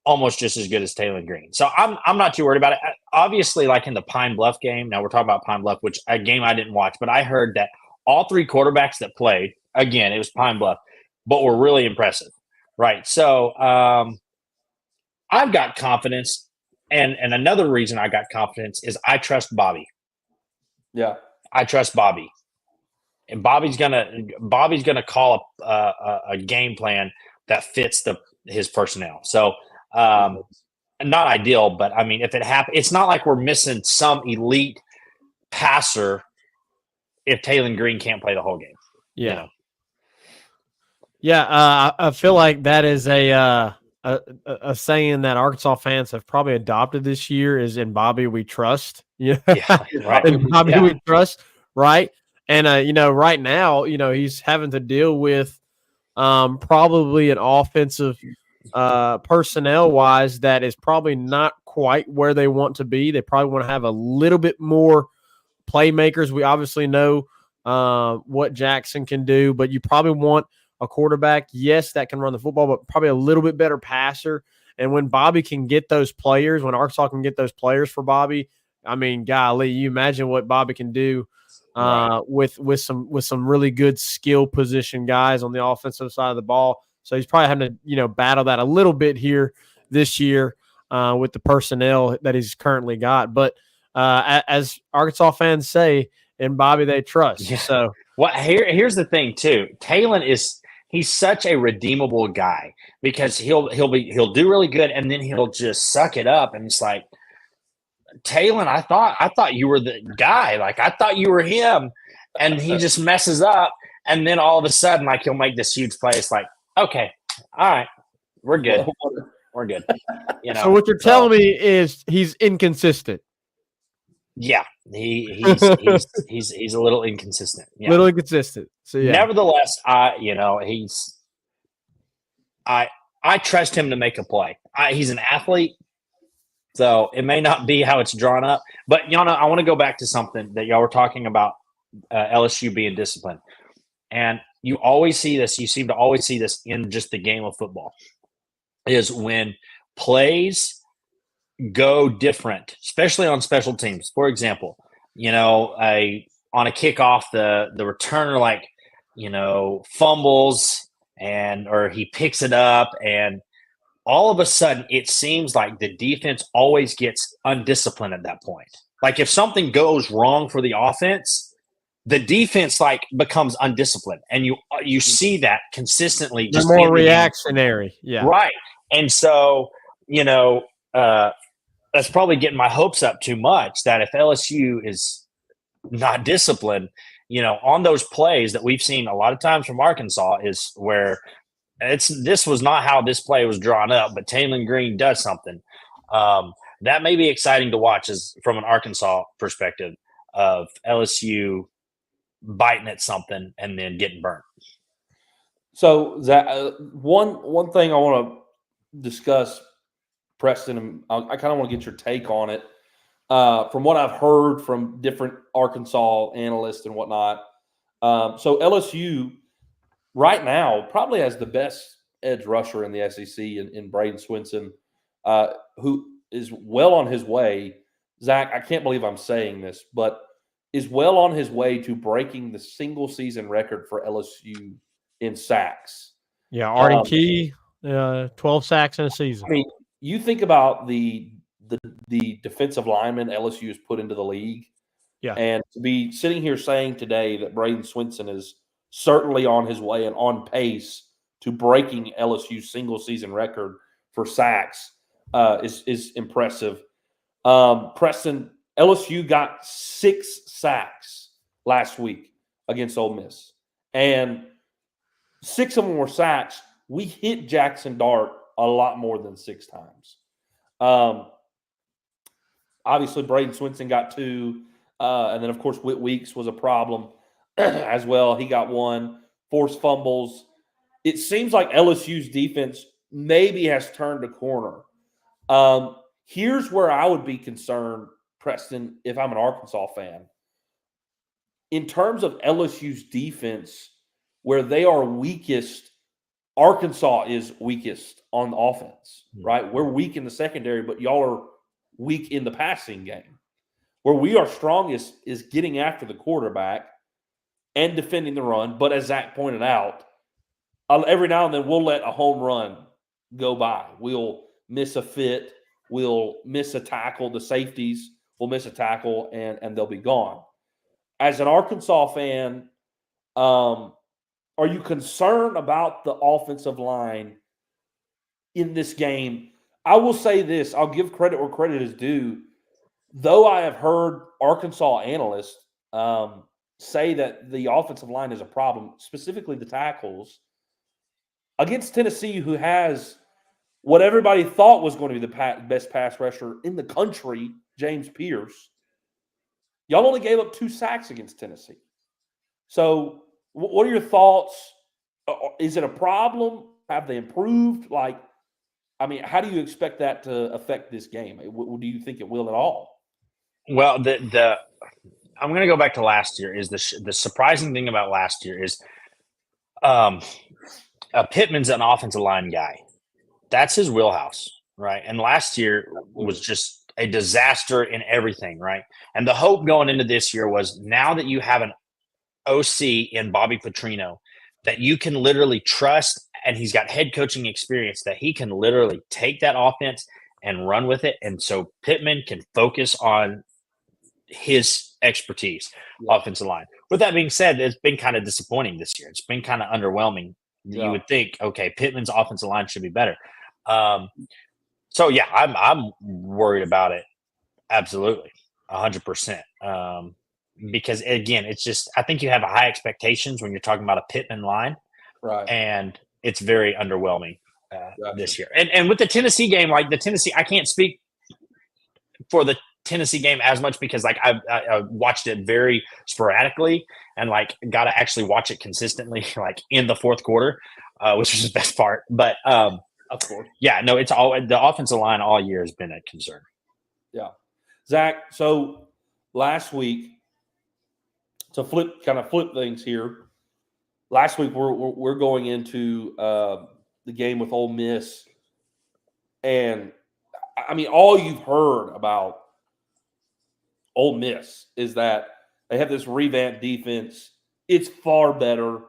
almost just as good as Taylor Green. So I'm not too worried about it. Obviously, like in the Pine Bluff game, now we're talking about Pine Bluff, which a game I didn't watch, but I heard that all three quarterbacks that played, again, it was Pine Bluff, but were really impressive, right? So I've got confidence, and another reason I got confidence is I trust Bobby. Yeah, I trust Bobby, and Bobby's gonna call a game plan that fits his personnel. So not ideal, but I mean, if it happens, it's not like we're missing some elite passer if Taylor Green can't play the whole game. Yeah, you know? Yeah. I feel like that is a saying that Arkansas fans have probably adopted this year is in Bobby we trust. Yeah, right. In Bobby we trust, right? And right now, he's having to deal with probably an offensive personnel wise that is probably not quite where they want to be. They probably want to have a little bit more playmakers. We obviously know what Jackson can do, but you probably want a quarterback, yes, that can run the football, but probably a little bit better passer. And when Bobby can get those players, when Arkansas can get those players for Bobby, I mean, golly, you imagine what Bobby can do with some really good skill position guys on the offensive side of the ball. So he's probably having to battle that a little bit here this year with the personnel that he's currently got. But as Arkansas fans say, in Bobby they trust. Yeah. So here's the thing too. Taylor he's such a redeemable guy because he'll do really good and then he'll just suck it up, and it's like, Taylor, I thought you were the guy. Like, I thought you were him, and he just messes up, and then all of a sudden, like, he'll make this huge play. It's like, okay, all right, we're good. We're good. So what you're telling me is he's inconsistent. Yeah, he's a little inconsistent. Yeah. Little inconsistent. So yeah. Nevertheless, I trust him to make a play. He's an athlete, so it may not be how it's drawn up. But I want to go back to something that y'all were talking about, LSU being disciplined, and you always see this. You seem to always see this in just the game of football, is when plays go different, especially on special teams. For example, on a kickoff, the returner fumbles or he picks it up, and all of a sudden it seems like the defense always gets undisciplined at that point. Like, if something goes wrong for the offense, the defense becomes undisciplined, and you see that consistently. Just more reactionary, yeah, right. And so that's probably getting my hopes up too much. That if LSU is not disciplined, on those plays that we've seen a lot of times from Arkansas, is where this was not how this play was drawn up, but Taylor Green does something. that may be exciting to watch as from an Arkansas perspective of LSU biting at something and then getting burnt. So that one thing I want to discuss, Preston, and I kind of want to get your take on it. From what I've heard from different Arkansas analysts and whatnot, so LSU right now probably has the best edge rusher in the SEC in Braden Swinson, who is well on his way. Zach, I can't believe I'm saying this, but is well on his way to breaking the single season record for LSU in sacks. Yeah, Arden Key, 12 sacks in a season. I mean, you think about the defensive lineman LSU has put into the league. Yeah. And to be sitting here saying today that Braden Swinson is certainly on his way and on pace to breaking LSU's single season record for sacks is impressive. Preston, LSU got 6 sacks last week against Ole Miss, and 6 of them were sacks. We hit Jackson Dart a lot more than 6 times. Obviously, Braden Swinson got 2, and then, of course, Whit Weeks was a problem as well. He got 1, forced fumbles. It seems like LSU's defense maybe has turned a corner. Here's where I would be concerned, Preston, if I'm an Arkansas fan. In terms of LSU's defense, where they are weakest, Arkansas is weakest on the offense, right? We're weak in the secondary, but y'all are weak in the passing game. Where we are strongest is getting after the quarterback and defending the run. But as Zach pointed out, every now and then we'll let a home run go by. We'll miss a fit. We'll miss a tackle. The safeties will miss a tackle, and they'll be gone. As an Arkansas fan, are you concerned about the offensive line in this game? I will say this. I'll give credit where credit is due. Though I have heard Arkansas analysts say that the offensive line is a problem, specifically the tackles, against Tennessee, who has what everybody thought was going to be the best pass rusher in the country, James Pierce, y'all only gave up 2 sacks against Tennessee. So what are your thoughts? Is it a problem? Have they improved? How do you expect that to affect this game? Do you think it will at all? Well, I'm going to go back to last year. Is the surprising thing about last year is Pittman's an offensive line guy. That's his wheelhouse, right? And last year was just a disaster in everything, right? And the hope going into this year was now that you have an OC in Bobby Petrino that you can literally trust, and he's got head coaching experience, that he can literally take that offense and run with it. And so Pittman can focus on his expertise, offensive line. With that being said, it's been kind of disappointing this year. It's been kind of underwhelming. You would think, okay, Pittman's offensive line should be better. So yeah, I'm worried about it. Absolutely. 100%. Because again, it's just, I think you have high expectations when you're talking about a Pittman line, right? And it's very underwhelming this year. And with the Tennessee game, I can't speak for the Tennessee game as much because I watched it very sporadically and got to actually watch it consistently in the fourth quarter, which was the best part. But of course, yeah, no, it's all the offensive line all year has been a concern. Yeah, Zach. So last week, to flip things here. Last week we're going into the game with Ole Miss, and I mean all you've heard about Ole Miss is that they have this revamped defense. It's far better,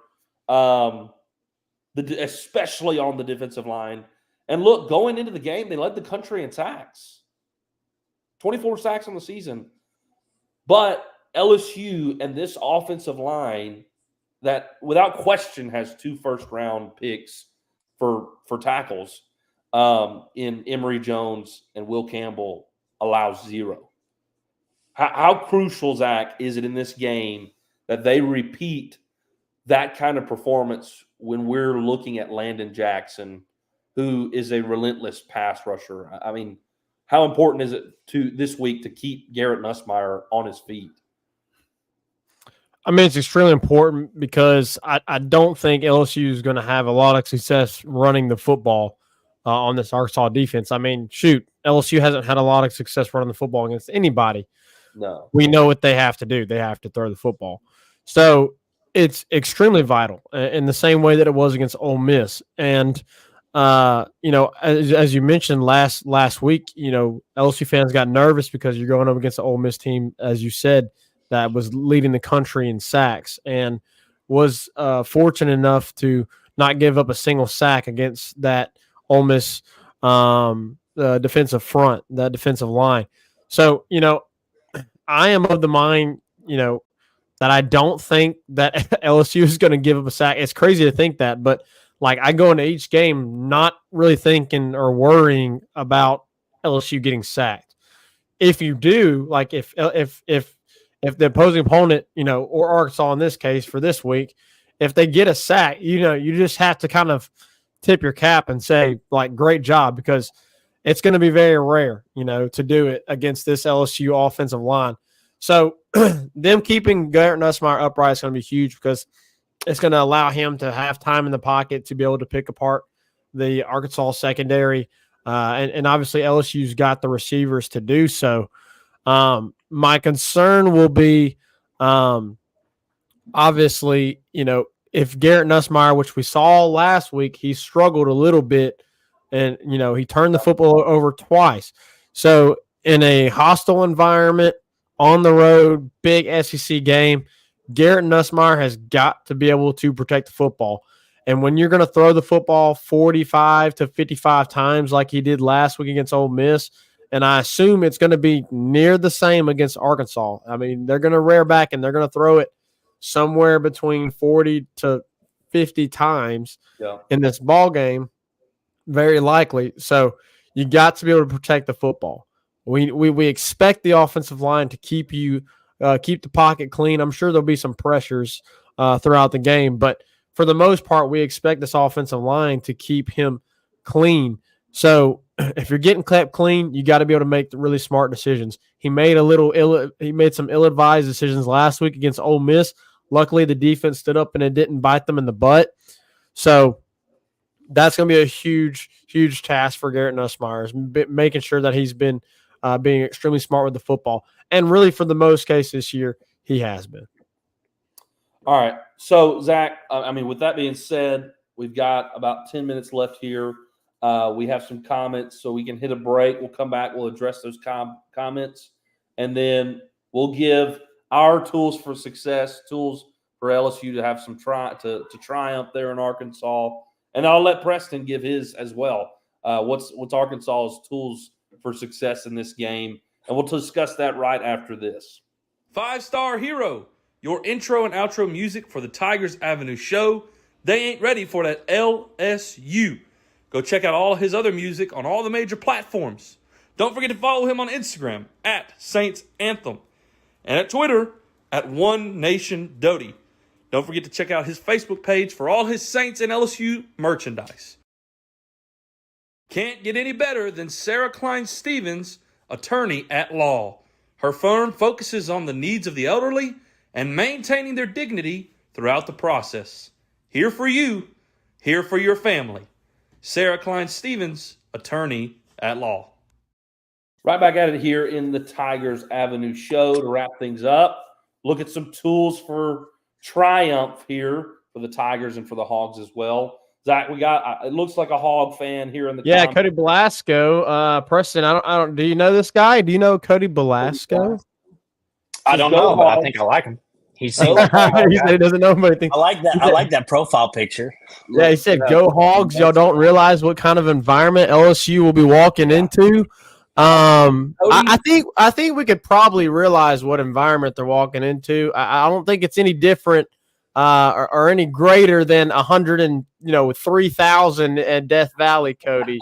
especially on the defensive line. And look, going into the game, they led the country in sacks. 24 sacks on the season. But LSU and this offensive line that without question has 2 first-round picks for tackles in Emory Jones and Will Campbell allows 0. How crucial, Zach, is it in this game that they repeat that kind of performance when we're looking at Landon Jackson, who is a relentless pass rusher? I mean, how important is it to this week to keep Garrett Nussmeier on his feet? I mean, it's extremely important because I don't think LSU is going to have a lot of success running the football on this Arkansas defense. I mean, shoot, LSU hasn't had a lot of success running the football against anybody. No. We know what they have to do. They have to throw the football. So it's extremely vital in the same way that it was against Ole Miss. And, as you mentioned last week, LSU fans got nervous because you're going up against the Ole Miss team, as you said, that was leading the country in sacks and was fortunate enough to not give up a single sack against that Ole Miss defensive front, that defensive line. So, I am of the mind, that I don't think that LSU is going to give up a sack. It's crazy to think that, but like I go into each game not really thinking or worrying about LSU getting sacked. If you do, like if the opposing opponent, or Arkansas in this case for this week, if they get a sack, you just have to kind of tip your cap and say, like, great job, because it's going to be very rare, to do it against this LSU offensive line. So them keeping Garrett Nussmeier upright is going to be huge because it's going to allow him to have time in the pocket to be able to pick apart the Arkansas secondary. And obviously LSU's got the receivers to do so. My concern will be, obviously, if Garrett Nussmeier, which we saw last week, he struggled a little bit and, he turned the football over twice. So in a hostile environment, on the road, big SEC game, Garrett Nussmeier has got to be able to protect the football. And when you're going to throw the football 45 to 55 times like he did last week against Ole Miss, and I assume it's going to be near the same against Arkansas. I mean, they're going to rear back and they're going to throw it somewhere between 40 to 50 times in this ball game, very likely. So you got to be able to protect the football. We expect the offensive line to keep the pocket clean. I'm sure there'll be some pressures throughout the game, but for the most part, we expect this offensive line to keep him clean. So if you're getting kept clean, you got to be able to make the really smart decisions. He made some ill-advised decisions last week against Ole Miss. Luckily, the defense stood up and it didn't bite them in the butt. So that's going to be a huge, huge task for Garrett Nussmeier, making sure that he's been being extremely smart with the football. And really, for the most case this year, he has been. All right. So, Zach, with that being said, we've got about 10 minutes left here. We have some comments, so we can hit a break. We'll come back. We'll address those comments, and then we'll give our tools for success, tools for LSU to have some to triumph there in Arkansas. And I'll let Preston give his as well. What's Arkansas's tools for success in this game? And we'll discuss that right after this. 5-Star Hero, your intro and outro music for the Tigers Avenue show. They ain't ready for that LSU. Go check out all his other music on all the major platforms. Don't forget to follow him on Instagram at Saints Anthem and at Twitter at One Nation Doty. Don't forget to check out his Facebook page for all his Saints and LSU merchandise. Can't get any better than Sarah Klein Stevens, attorney at law. Her firm focuses on the needs of the elderly and maintaining their dignity throughout the process. Here for you, here for your family. Sarah Klein Stevens, attorney at law. Right back at it here in the Tigers Avenue show to wrap things up. Look at some tools for triumph here for the Tigers and for the Hogs as well. Zach, we got. It looks like a Hog fan here in the. Yeah, Cody Belasco. Preston, I don't. Do you know this guy? Do you know Cody Belasco? I don't know, but I think I like him. He said he doesn't know, but I like that. I like that profile picture. Yeah, he said, "Go Hogs!" Y'all don't realize what kind of environment LSU will be walking into. I think we could probably realize what environment they're walking into. I don't think it's any different or any greater than 3,000 at Death Valley, Cody.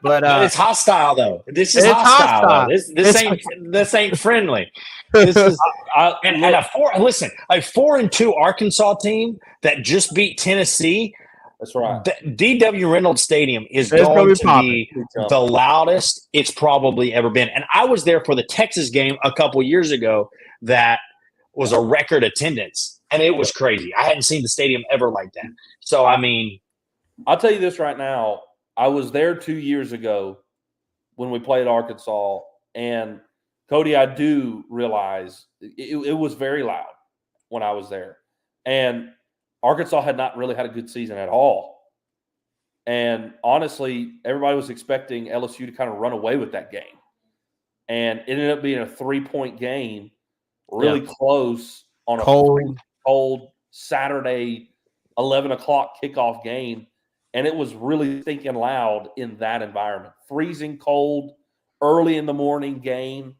But it's hostile though. This is hostile. This ain't friendly. This is a 4-2 Arkansas team that just beat Tennessee. That's right. DW Reynolds Stadium is It's gonna going be to popping. be the loudest it's probably ever been. And I was there for the Texas game a couple years ago that was a record attendance, and it was crazy. I hadn't seen the stadium ever like that. So, I mean, I'll tell you this right now. I was there 2 years ago when we played Arkansas, and Cody, I do realize it was very loud when I was there. And Arkansas had not really had a good season at all. And honestly, everybody was expecting LSU to kind of run away with that game. And it ended up being a 3-point game, really close on a cold Saturday 11 o'clock kickoff game. And it was really stinking loud in that environment. Freezing cold, early in the morning game.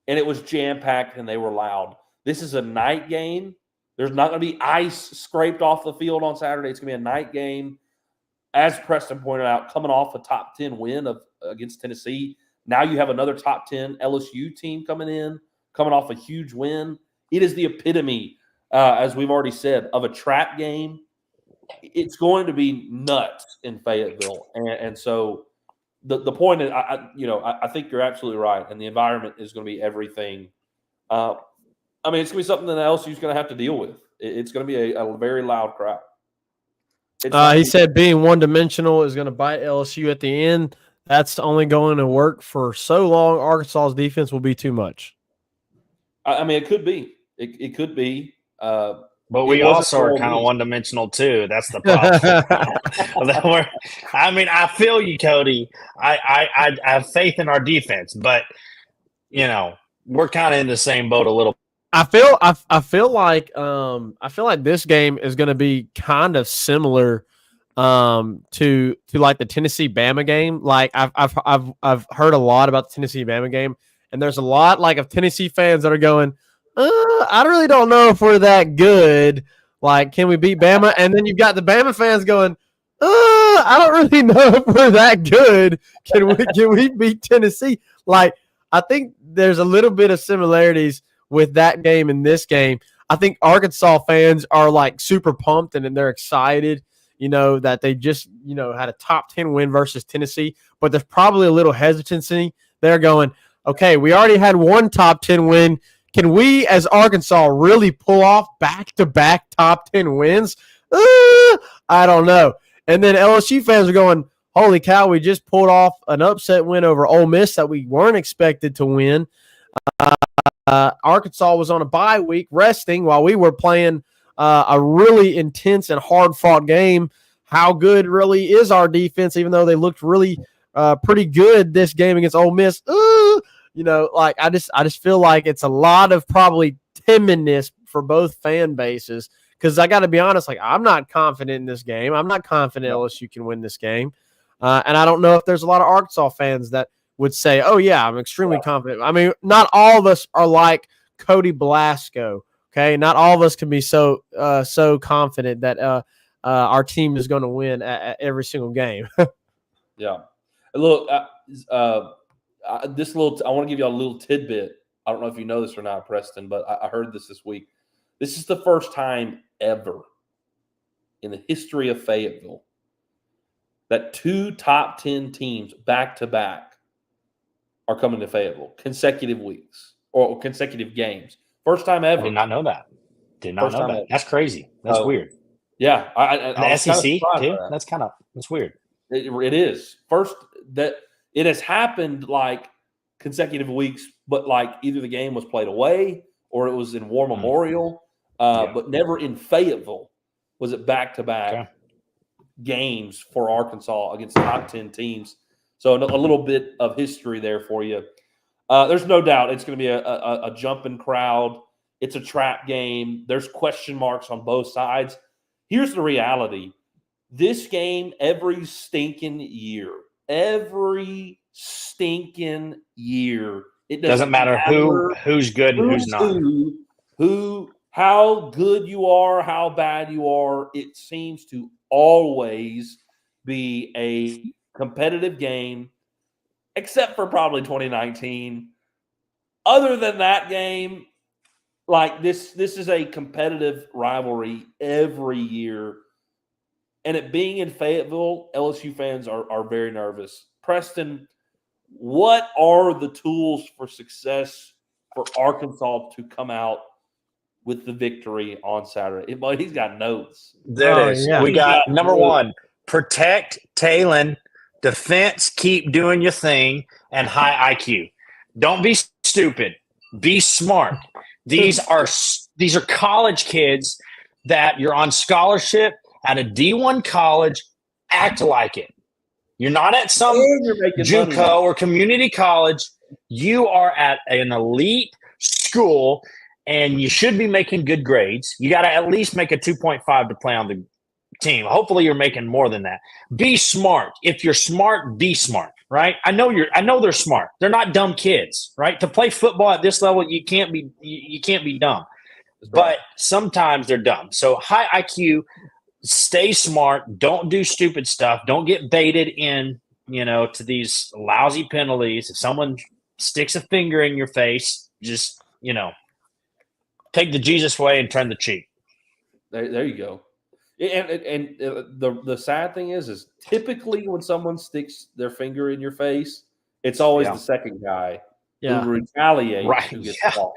And it was jam-packed and they were loud. This is a night game. There's not going to be ice scraped off the field on Saturday. It's going to be a night game. As Preston pointed out, coming off a top 10 win against Tennessee. Now you have another top 10 LSU team coming off a huge win. It is the epitome, as we've already said, of a trap game. It's going to be nuts in Fayetteville. And so the point is, I think you're absolutely right. And the environment is going to be everything. It's going to be something that LSU is going to have to deal with. It's going to be a very loud crowd. He said being one-dimensional is going to bite LSU at the end. That's only going to work for so long. Arkansas's defense will be too much. It could be. It could be. But we also are kind of one-dimensional too. That's the problem. I feel you, Cody. I have faith in our defense, but we're kind of in the same boat a little. I feel like this game is going to be kind of similar to like the Tennessee Bama game. Like I've heard a lot about the Tennessee Bama game, and there's a lot like of Tennessee fans that are going, I really don't know if we're that good. Like, can we beat Bama? And then you've got the Bama fans going, I don't really know if we're that good. Can we beat Tennessee? Like, I think there's a little bit of similarities with that game and this game. I think Arkansas fans are like super pumped and they're excited, that they just, had a top 10 win versus Tennessee, but there's probably a little hesitancy. They're going, okay, we already had one top 10 win. Can we, as Arkansas, really pull off back-to-back top 10 wins? I don't know. And then LSU fans are going, holy cow, we just pulled off an upset win over Ole Miss that we weren't expected to win. Arkansas was on a bye week resting while we were playing a really intense and hard-fought game. How good really is our defense, even though they looked really pretty good this game against Ole Miss? I just feel like it's a lot of probably timidness for both fan bases because I got to be honest, like I'm not confident in this game. I'm not confident LSU can win this game. And I don't know if there's a lot of Arkansas fans that would say, oh, yeah, I'm extremely confident. I mean, not all of us are like Cody Blasco, okay? Not all of us can be so confident that our team is going to win at every single game. Yeah. Look, I want to give you a little tidbit. I don't know if you know this or not, Preston, but I heard this week. This is the first time ever in the history of Fayetteville that two top 10 teams back-to-back are coming to Fayetteville, consecutive weeks or consecutive games. First time ever. I did not know that. Ever. That's crazy. That's weird. Yeah. The SEC, too? That's weird. It is. First, that it has happened like consecutive weeks, but like either the game was played away or it was in War Memorial, but never in Fayetteville was it back-to-back games for Arkansas against top 10 teams. So a little bit of history there for you. There's no doubt it's going to be a jumping crowd. It's a trap game. There's question marks on both sides. Here's the reality. This game, every stinking year, it doesn't matter who's good and who's not. How good you are, how bad you are, it seems to always be a competitive game, except for probably 2019. Other than that game, like this is a competitive rivalry every year. And it being in Fayetteville, LSU fans are very nervous. Preston, what are the tools for success for Arkansas to come out with the victory on Saturday? But he's got notes. There Oh, it is. yeah. We He's got got number notes. one, protect Talon. Defense, keep doing your thing, and high IQ. Don't be stupid. Be smart. These are college kids that you're on scholarship at a D1 college. Act like it. You're not at some And you're making money. JUCO or community college. You are at an elite school, and you should be making good grades. You got to at least make a 2.5 to play on the team. Hopefully you're making more than that. Be smart. If you're smart, be smart, right? I know they're smart. They're not dumb kids, right? To play football at this level, you can't be dumb. But sometimes they're dumb. So high IQ, stay smart, don't do stupid stuff, don't get baited in, to these lousy penalties. If someone sticks a finger in your face, just, take the Jesus way and turn the cheek. There you go. And the sad thing is typically when someone sticks their finger in your face, it's always the second guy who retaliates. Right. Who gets Yeah. caught.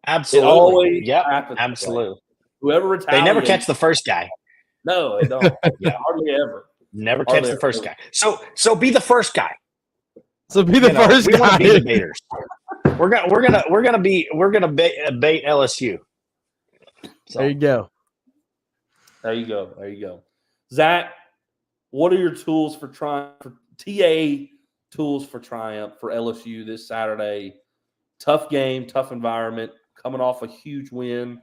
Absolutely. It always happens. Absolutely. Whoever retaliates. They never catch the first guy. No, they don't. Hardly ever. Never catch the first guy. So be the first guy. So be the first we guy. want to be the baiters. We're gonna bait LSU. So. There you go. There you go. Zach, what are your tools for TA tools for triumph for LSU this Saturday? Tough game, tough environment, coming off a huge win,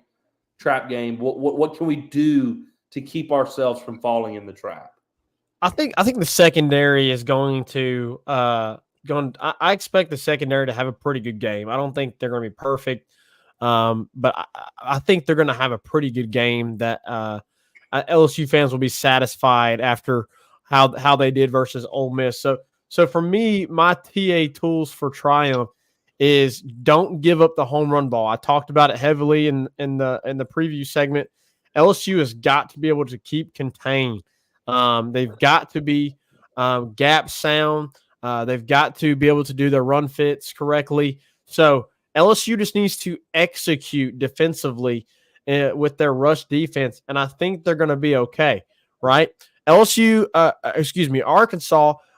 trap game. What can we do to keep ourselves from falling in the trap? I think the secondary is going to I expect the secondary to have a pretty good game. I don't think they're going to be perfect, but I think they're going to have a pretty good game that LSU fans will be satisfied after how they did versus Ole Miss. So for me, my TA tools for triumph is don't give up the home run ball. I talked about it heavily in the preview segment. LSU has got to be able to keep contained. They've got to be gap sound. They've got to be able to do their run fits correctly. So LSU just needs to execute defensively with their rush defense, and I think they're going to be okay, right? Arkansas,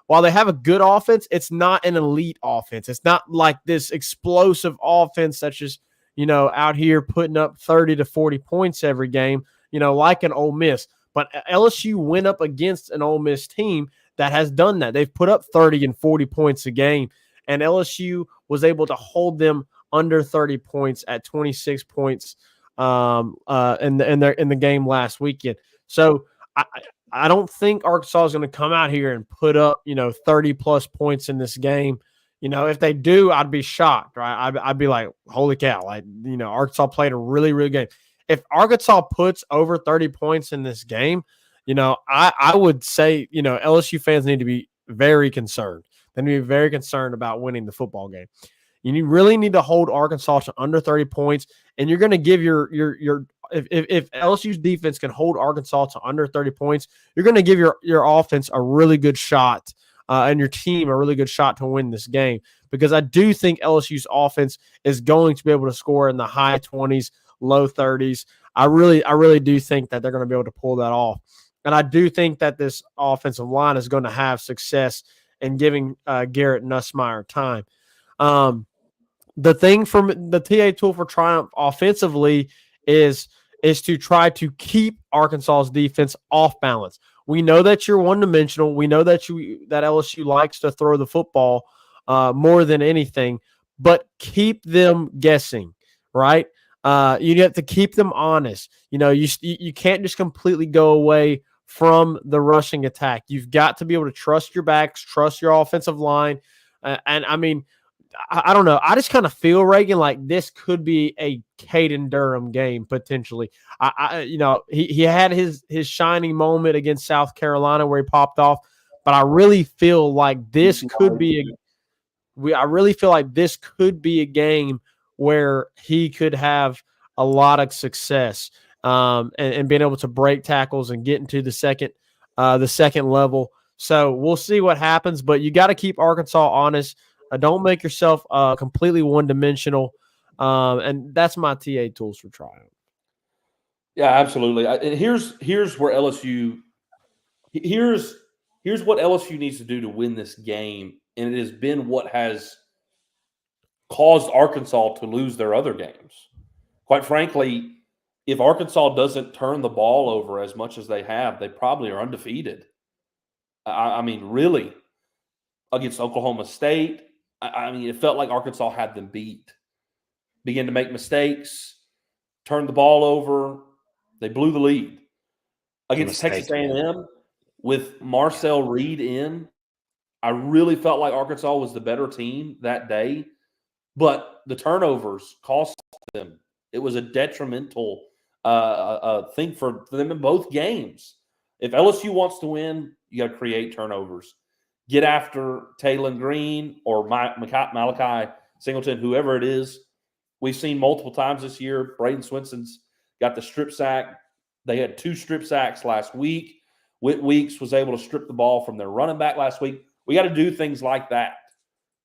while they have a good offense, it's not an elite offense. It's not like this explosive offense that's just, out here putting up 30 to 40 points every game, like an Ole Miss. But LSU went up against an Ole Miss team that has done that. They've put up 30 and 40 points a game, and LSU was able to hold them under 30 points at 26 points in the game last weekend. So I don't think Arkansas is going to come out here and put up 30 plus points in this game. If they do, I'd be shocked, right? I'd be like, holy cow! Arkansas played a really, really good game. If Arkansas puts over 30 points in this game, I would say, LSU fans need to be very concerned. They need to be very concerned about winning the football game. You really need to hold Arkansas to under 30 points, and you're going to give if LSU's defense can hold Arkansas to under 30 points, you're going to give your offense a really good shot and your team a really good shot to win this game, because I do think LSU's offense is going to be able to score in the high 20s, low 30s. I really do think that they're going to be able to pull that off. And I do think that this offensive line is going to have success in giving Garrett Nussmeier time. The thing from the TA tool for triumph offensively is to try to keep Arkansas's defense off balance. We know that you're one-dimensional. We know that LSU likes to throw the football more than anything, but keep them guessing, right? You have to keep them honest. You can't just completely go away from the rushing attack. You've got to be able to trust your backs, trust your offensive line. And I mean, I don't know. I just kind of feel, Reagan, like this could be a Caden Durham game potentially. He had his shining moment against South Carolina where he popped off, but I really feel like this could be a game where he could have a lot of success and being able to break tackles and get into the second the second level. So we'll see what happens, but you got to keep Arkansas honest. Don't make yourself completely one-dimensional. And that's my TA tools for Triumph. Yeah, absolutely. And here's where LSU here's what LSU needs to do to win this game, and it has been what has caused Arkansas to lose their other games. Quite frankly, if Arkansas doesn't turn the ball over as much as they have, they probably are undefeated. I mean, really, against Oklahoma State, I mean, it felt like Arkansas had them beat. Began to make mistakes, turned the ball over. They blew the lead. Against Texas A&M, with Marcel Reed in, I really felt like Arkansas was the better team that day, but the turnovers cost them. It was a detrimental thing for them in both games. If LSU wants to win, you got to create turnovers. Get after Taylon Green or Malachi Singleton, whoever it is. We've seen multiple times this year. Braden Swenson's got the strip sack. They had 2 strip sacks last week. Whit Weeks was able to strip the ball from their running back last week. We got to do things like that.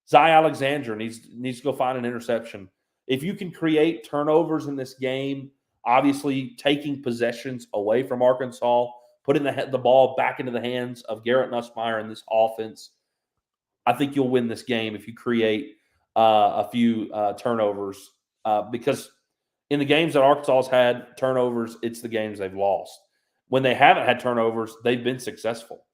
Zy Alexander needs to go find an interception. If you can create turnovers in this game, obviously taking possessions away from Arkansas, putting the ball back into the hands of Garrett Nussmeier in this offense, I think you'll win this game if you create a few turnovers. Because in the games that Arkansas has had turnovers, it's the games they've lost. When they haven't had turnovers, they've been successful.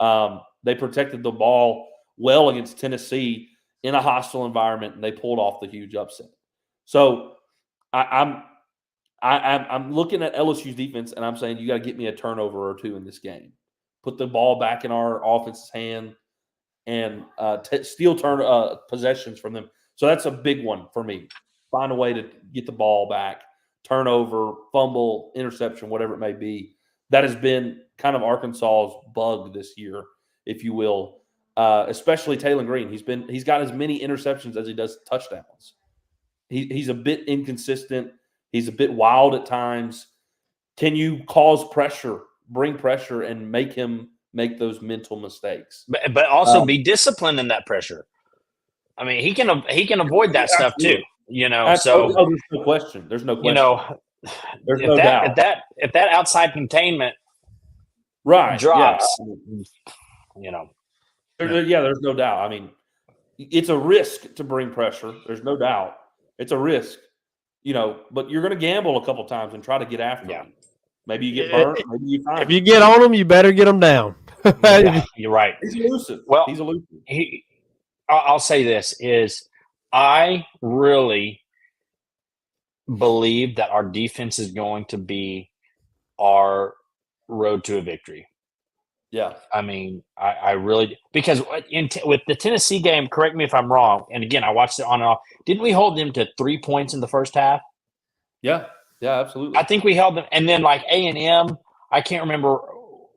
They protected the ball well against Tennessee in a hostile environment, and they pulled off the huge upset. So I'm looking at LSU's defense, and I'm saying you got to get me a turnover or 2 in this game. Put the ball back in our offense's hand and steal possessions from them. So that's a big one for me. Find a way to get the ball back, turnover, fumble, interception, whatever it may be. That has been kind of Arkansas's bug this year, if you will, especially Taylon Green. He's got as many interceptions as he does touchdowns. He's a bit inconsistent. He's a bit wild at times. Can you cause pressure, bring pressure, and make him make those mental mistakes? But also be disciplined in that pressure. I mean, he can avoid that stuff too. You know, so there's no question. There's no question. You know, there's no doubt. If that outside containment drops, you know. There's no doubt. I mean, it's a risk to bring pressure. There's no doubt. It's a risk, you know, but you're going to gamble a couple times and try to get after them. Maybe you get burnt. Maybe you find if you get on them, you better get them down. Yeah, you're right. He's elusive. Well, he's elusive. I'll say this is I really believe that our defense is going to be our road to a victory. Yeah. I mean, I really – because with the Tennessee game, correct me if I'm wrong, and again, I watched it on and off. Didn't we hold them to 3 points in the first half? Yeah. Yeah, absolutely. I think we held them – and then like A&M, I can't remember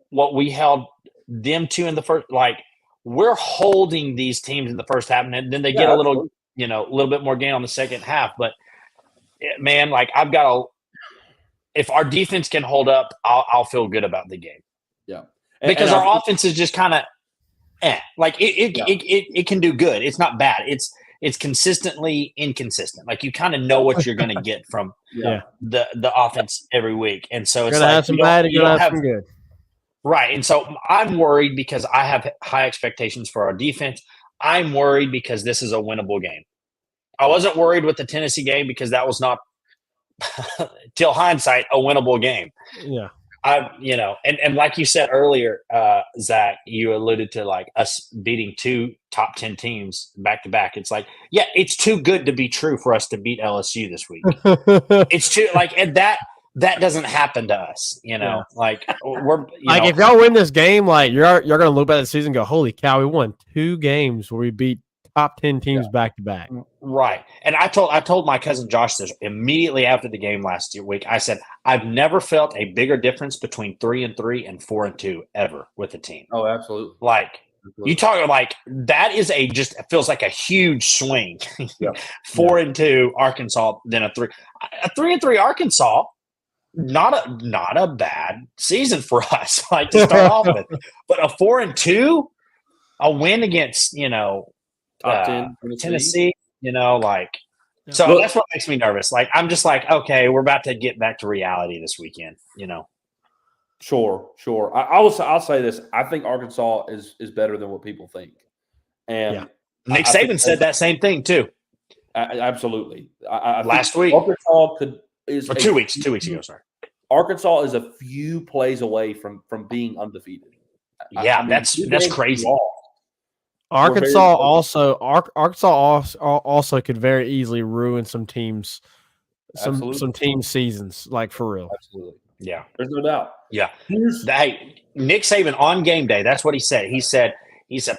what we held them to in the first – like we're holding these teams in the first half, and then they get a little – you know, a little bit more gain on the second half. But, man, like I've got to – if our defense can hold up, I'll feel good about the game. Yeah. Because our offense is just kind of like it can do good. It's not bad. It's consistently inconsistent. Like you kind of know what you're going to get from the offense every week. And so it's like have some bad and you're going to have some good. Right. And so I'm worried because I have high expectations for our defense. I'm worried because this is a winnable game. I wasn't worried with the Tennessee game because that was not, till hindsight, a winnable game. Yeah. You know, and like you said earlier, Zach, you alluded to like us beating 2 top 10 teams back to back. It's like, yeah, it's too good to be true for us to beat LSU this week. It's too like, and that doesn't happen to us, you know. Yeah. Like we're like, if y'all win this game, like you're gonna look back at the season and go, holy cow, we won 2 games where we beat top 10 teams back to back. Right. And I told my cousin Josh this immediately after the game last week. I said, I've never felt a bigger difference between 3-3 and 4-2 ever with a team. Oh, absolutely. Like you talk like that is it feels like a huge swing. 4-2 Arkansas, then a 3-3 Arkansas not a bad season for us, like to start off with. But a 4-2, a win against Top 10 Tennessee, like. Yeah. So Look, that's what makes me nervous. Like I'm just like, okay, we're about to get back to reality this weekend. Sure. I'll say this. I think Arkansas is better than what people think, and Yeah. Nick I think Saban said that same thing too absolutely. I last think week Arkansas is or 2 weeks. 2 weeks ago, sorry. Arkansas is a few plays away from being undefeated. Yeah, I mean, that's crazy. Arkansas also could very easily ruin some teams, some team seasons, like for real. Absolutely. Yeah, There's no doubt. yeah. Hey, Nick Saban on game day. That's what he said. He said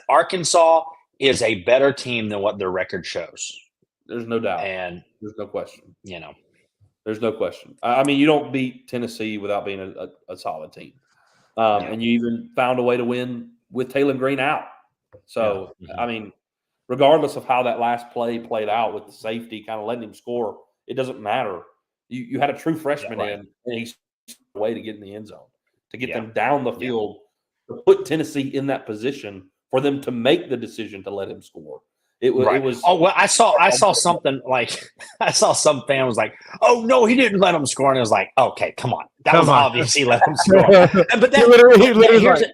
Arkansas is a better team than what their record shows. There's no doubt. And there's no question. There's no question. I mean, you don't beat Tennessee without being a solid team. And you even found a way to win with Taylor Green out. So, I mean, regardless of how that last play played out with the safety kind of letting him score, it doesn't matter. You had a true freshman in, and he's a way to get in the end zone, to get them down the field, to put Tennessee in that position for them to make the decision to let him score. It was. Oh well, I saw something like I saw some fan was like, "Oh no, he didn't let him score," and I was like, "Okay, come on, that was obvious. He let him score." But that literally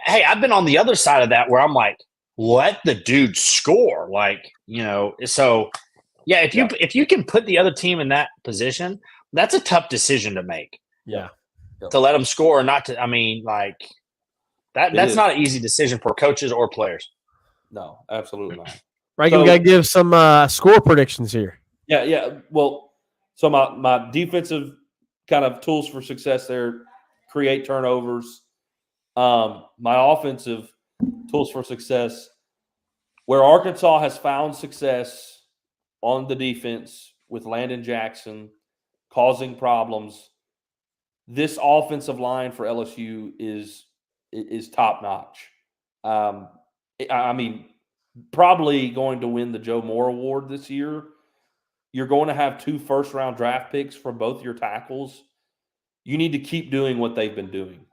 hey, I've been on the other side of that where I'm like, let the dude score, So yeah, if you can put the other team in that position, that's a tough decision to make. Yeah, to let them score or not to. I mean, that's not an easy decision for coaches or players. No, absolutely not. Right, we got to give some score predictions here. Yeah. Well, so my defensive kind of tools for success there: create turnovers. My offensive tools for success, where Arkansas has found success on the defense with Landon Jackson causing problems. This offensive line for LSU is top notch. I mean, probably going to win the Joe Moore Award this year. You're going to have 2 first-round draft picks for both your tackles. You need to keep doing what they've been doing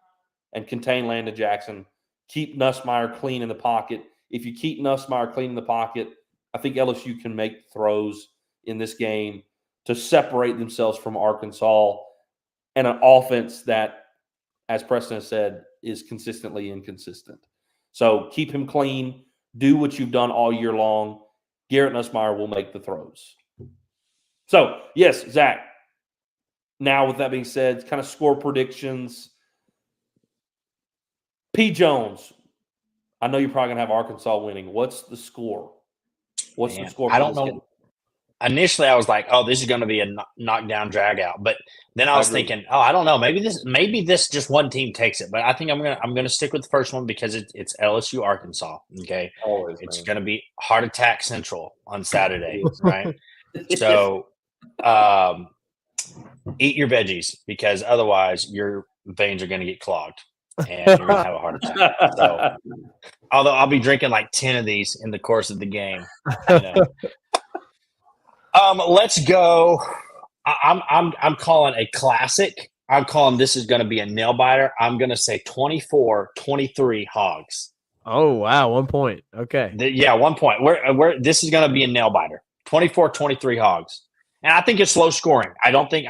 and contain Landon Jackson. Keep Nussmeier clean in the pocket. If you keep Nussmeier clean in the pocket, I think LSU can make throws in this game to separate themselves from Arkansas and an offense that, as Preston has said, is consistently inconsistent. So keep him clean. Do what you've done all year long. Garrett Nussmeier will make the throws. So, yes, Zach. Now, with that being said, kind of score predictions. P. Jones, I know you're probably going to have Arkansas winning. What's the score? What's the score? I don't know. Game? Initially, I was like, "Oh, this is going to be a knockdown, drag out." But then I was thinking, "Oh, I don't know. Maybe this just one team takes it." But I think I'm gonna stick with the first one because it's LSU Arkansas. Okay, it's going to be Heart Attack Central on Saturday, right? So, eat your veggies because otherwise your veins are going to get clogged and you're going to have a heart attack. So, although I'll be drinking like 10 of these in the course of the game. Let's go. I'm calling a classic. I'm calling this is going to be a nail biter. I'm going to say 24-23 Hogs. Oh wow, 1 point. Okay. 1 point. Where this is going to be a nail biter. 24-23 Hogs. And I think it's low scoring. I don't think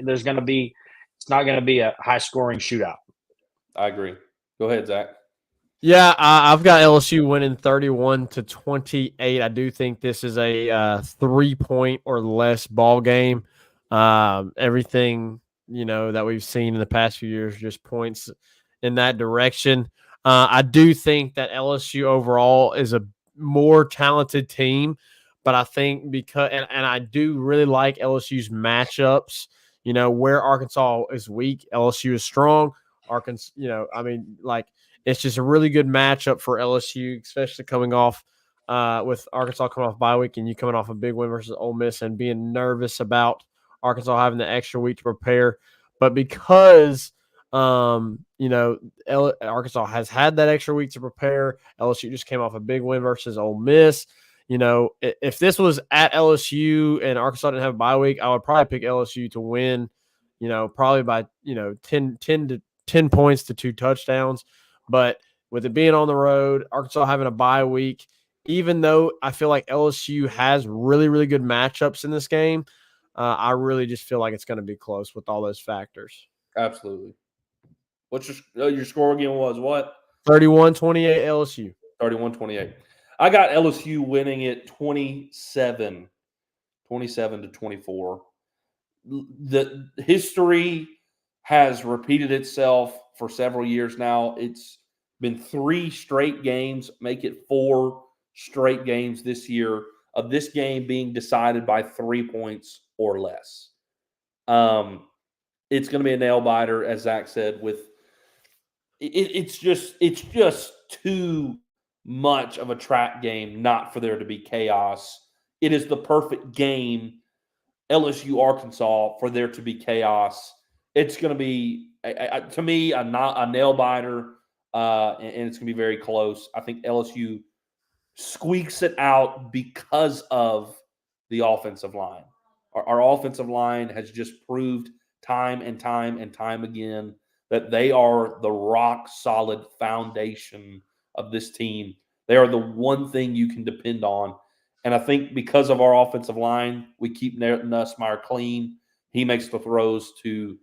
there's going to be. It's not going to be a high scoring shootout. I agree. Go ahead, Zach. Yeah, I've got LSU winning 31-28. I do think this is a 3-point or less ball game. Everything that we've seen in the past few years just points in that direction. I do think that LSU overall is a more talented team, but I think because and I do really like LSU's matchups. Where Arkansas is weak, LSU is strong. Arkansas, it's just a really good matchup for LSU, especially coming off with Arkansas coming off bye week and you coming off a big win versus Ole Miss and being nervous about Arkansas having the extra week to prepare. But because Arkansas has had that extra week to prepare, LSU just came off a big win versus Ole Miss. If this was at LSU and Arkansas didn't have a bye week, I would probably pick LSU to win probably by 10 points to 2 touchdowns. But with it being on the road, Arkansas having a bye week, even though I feel like LSU has really, really good matchups in this game, I really just feel like it's going to be close with all those factors. Absolutely. What's your score again was what? 31-28 LSU. 31-28. I got LSU winning it 27 to 24. The history has repeated itself for several years now. It's been 3 straight games, make it 4 straight games this year of this game being decided by 3 points or less. It's going to be a nail biter, as Zach said. It's just too much of a trap game not for there to be chaos. It is the perfect game, LSU Arkansas, for there to be chaos. It's going to be, to me, a nail biter, and it's going to be very close. I think LSU squeaks it out because of the offensive line. Our offensive line has just proved time and time and time again that they are the rock-solid foundation of this team. They are the one thing you can depend on. And I think because of our offensive line, we keep Nussmeier clean. He makes the throws to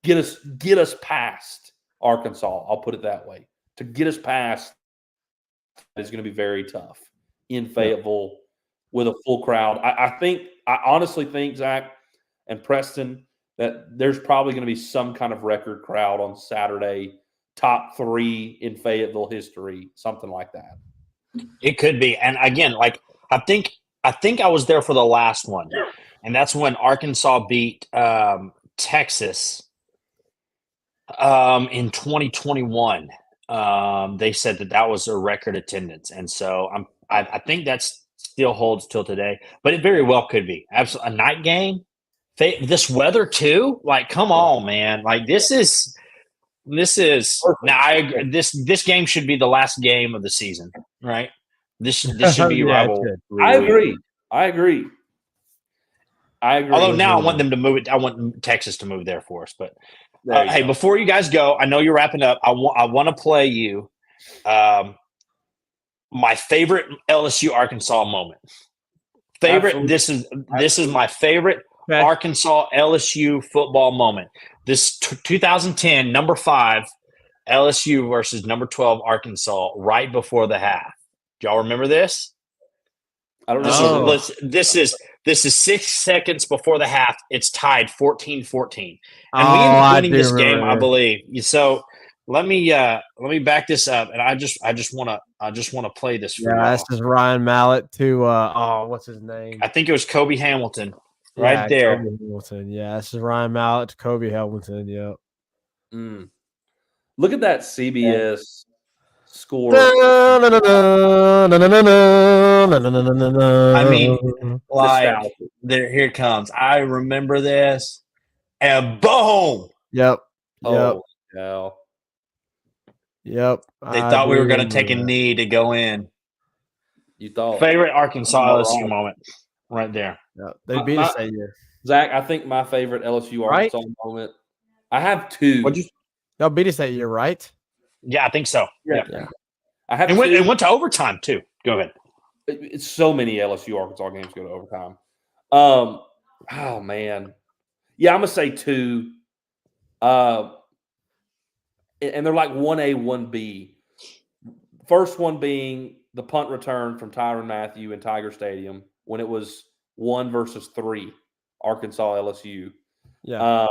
get us past Arkansas. I'll put it that way. To get us past is going to be very tough in Fayetteville with a full crowd. I honestly think, Zach and Preston, that there's probably going to be some kind of record crowd on Saturday, top 3 in Fayetteville history, something like that. It could be. And again, like I think I was there for the last one, and that's when Arkansas beat Texas in 2021. They said that was a record attendance, and so I think that still holds till today. But it very well could be absolutely a night game. This weather too, like come on, man! Like this is now. I agree. This game should be the last game of the season, right? This should be rivalry. I agree. Although now I want them to move it. I want Texas to move there for us. But hey, before you guys go, I know you're wrapping up. I want to play you my favorite LSU Arkansas moment. This is my favorite Arkansas LSU football moment. This 2010 number 5 LSU versus number 12 Arkansas right before the half. Do y'all remember this? I don't know. This is 6 seconds before the half. It's tied 14-14. And we ended up winning this game, I believe. So let me back this up, and I just want to play this for you. This is Ryan Mallett to what's his name? I think it was Kobe Hamilton right there. Kobe Hamilton. Yeah, this is Ryan Mallett to Kobe Hamilton. Yep. Look at that CBS score. I mean, like here it comes. I remember this, and boom. Yep. Oh, hell. Yep. They thought we were going to take a knee to go in. You thought. Favorite Arkansas LSU moment right there. Yep. They beat us that year. Zach, I think my favorite LSU Arkansas moment. I have 2. Y'all beat us that year, right? Yeah, I think so. Yeah. I have. It went to overtime too. Go ahead. It's so many LSU Arkansas games go to overtime. Oh man, yeah, I'm gonna say 2. And they're like 1A, 1B. First one being the punt return from Tyrann Mathieu in Tiger Stadium when it was 1-3, Arkansas LSU. Yeah.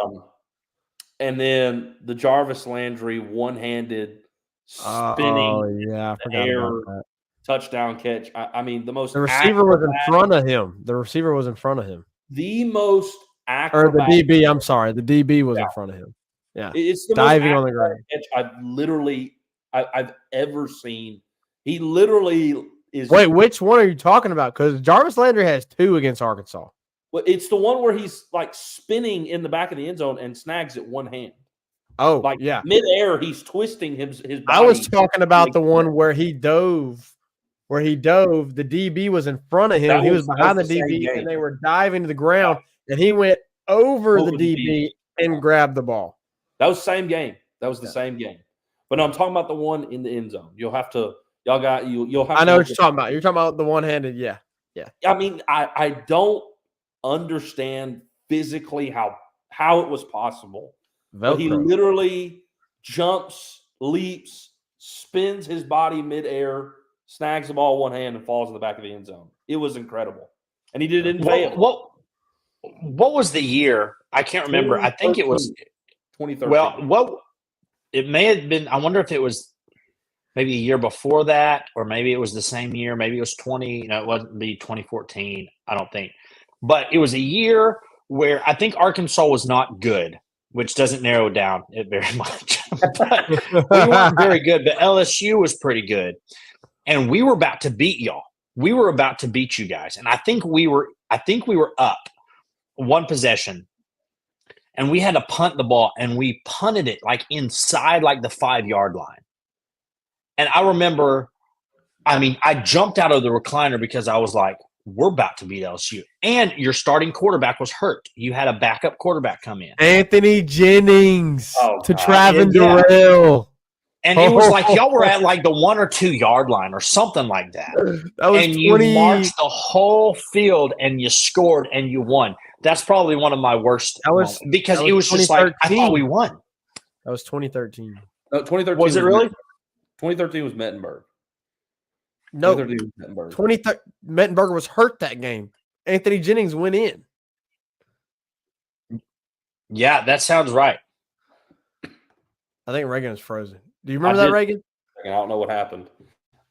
And then the Jarvis Landry one-handed spinning I forgot about that. Touchdown catch. I mean, the most. The receiver was in front of him. The most or the DB. I'm sorry, the DB was in front of him. Yeah, it's the diving on the ground catch I've ever seen. He literally is. Wait, which one are you talking about? Because Jarvis Landry has 2 against Arkansas. Well, it's the one where he's like spinning in the back of the end zone and snags it one hand. Oh, like yeah, midair, he's twisting his body. I was talking about the one where he dove. The DB was in front of him. He was behind the DB, and they were diving to the ground, and he went over the Over the DB and grabbed the ball. That was the same game. That was the same game. But no, I'm talking about the one in the end zone. You'll have to. You'll have. I know to what you're talking about. You're talking about the one-handed. Yeah. I mean, I don't understand physically how it was possible. But he Velcro. literally jumps, leaps, spins his body midair, snags the ball one hand, and falls in the back of the end zone. It was incredible, and he didn't fail. What was the year? I can't remember. I think it was 2013. Well, it may have been. I wonder if it was maybe a year before that, or maybe it was the same year. Maybe it was 20. It wasn't be 2014. I don't think, but it was a year where I think Arkansas was not good, which doesn't narrow down it very much. But we weren't very good, but LSU was pretty good, and we were about to beat y'all. We were about to beat you guys, and I think we were up one possession, and we had to punt the ball, and we punted it like inside like the 5-yard line. And I remember, I jumped out of the recliner because I was like, we're about to beat LSU. And your starting quarterback was hurt. You had a backup quarterback come in. Anthony Jennings to God. Traven Yeah. Durrell. And it was like y'all were at like the 1 or 2 yard line or something like that. That was And 20. you marched the whole field and you scored and you won. That's probably one of my worst moments because it was just like, I thought we won. That was 2013. No, 2013 Was it really? 2013 was Mettenberg. No, 2013 was Mettenberg. Mettenberger was hurt that game. Anthony Jennings went in. Yeah, that sounds right. I think Reagan is frozen. Do you remember that, Reagan? I don't know what happened.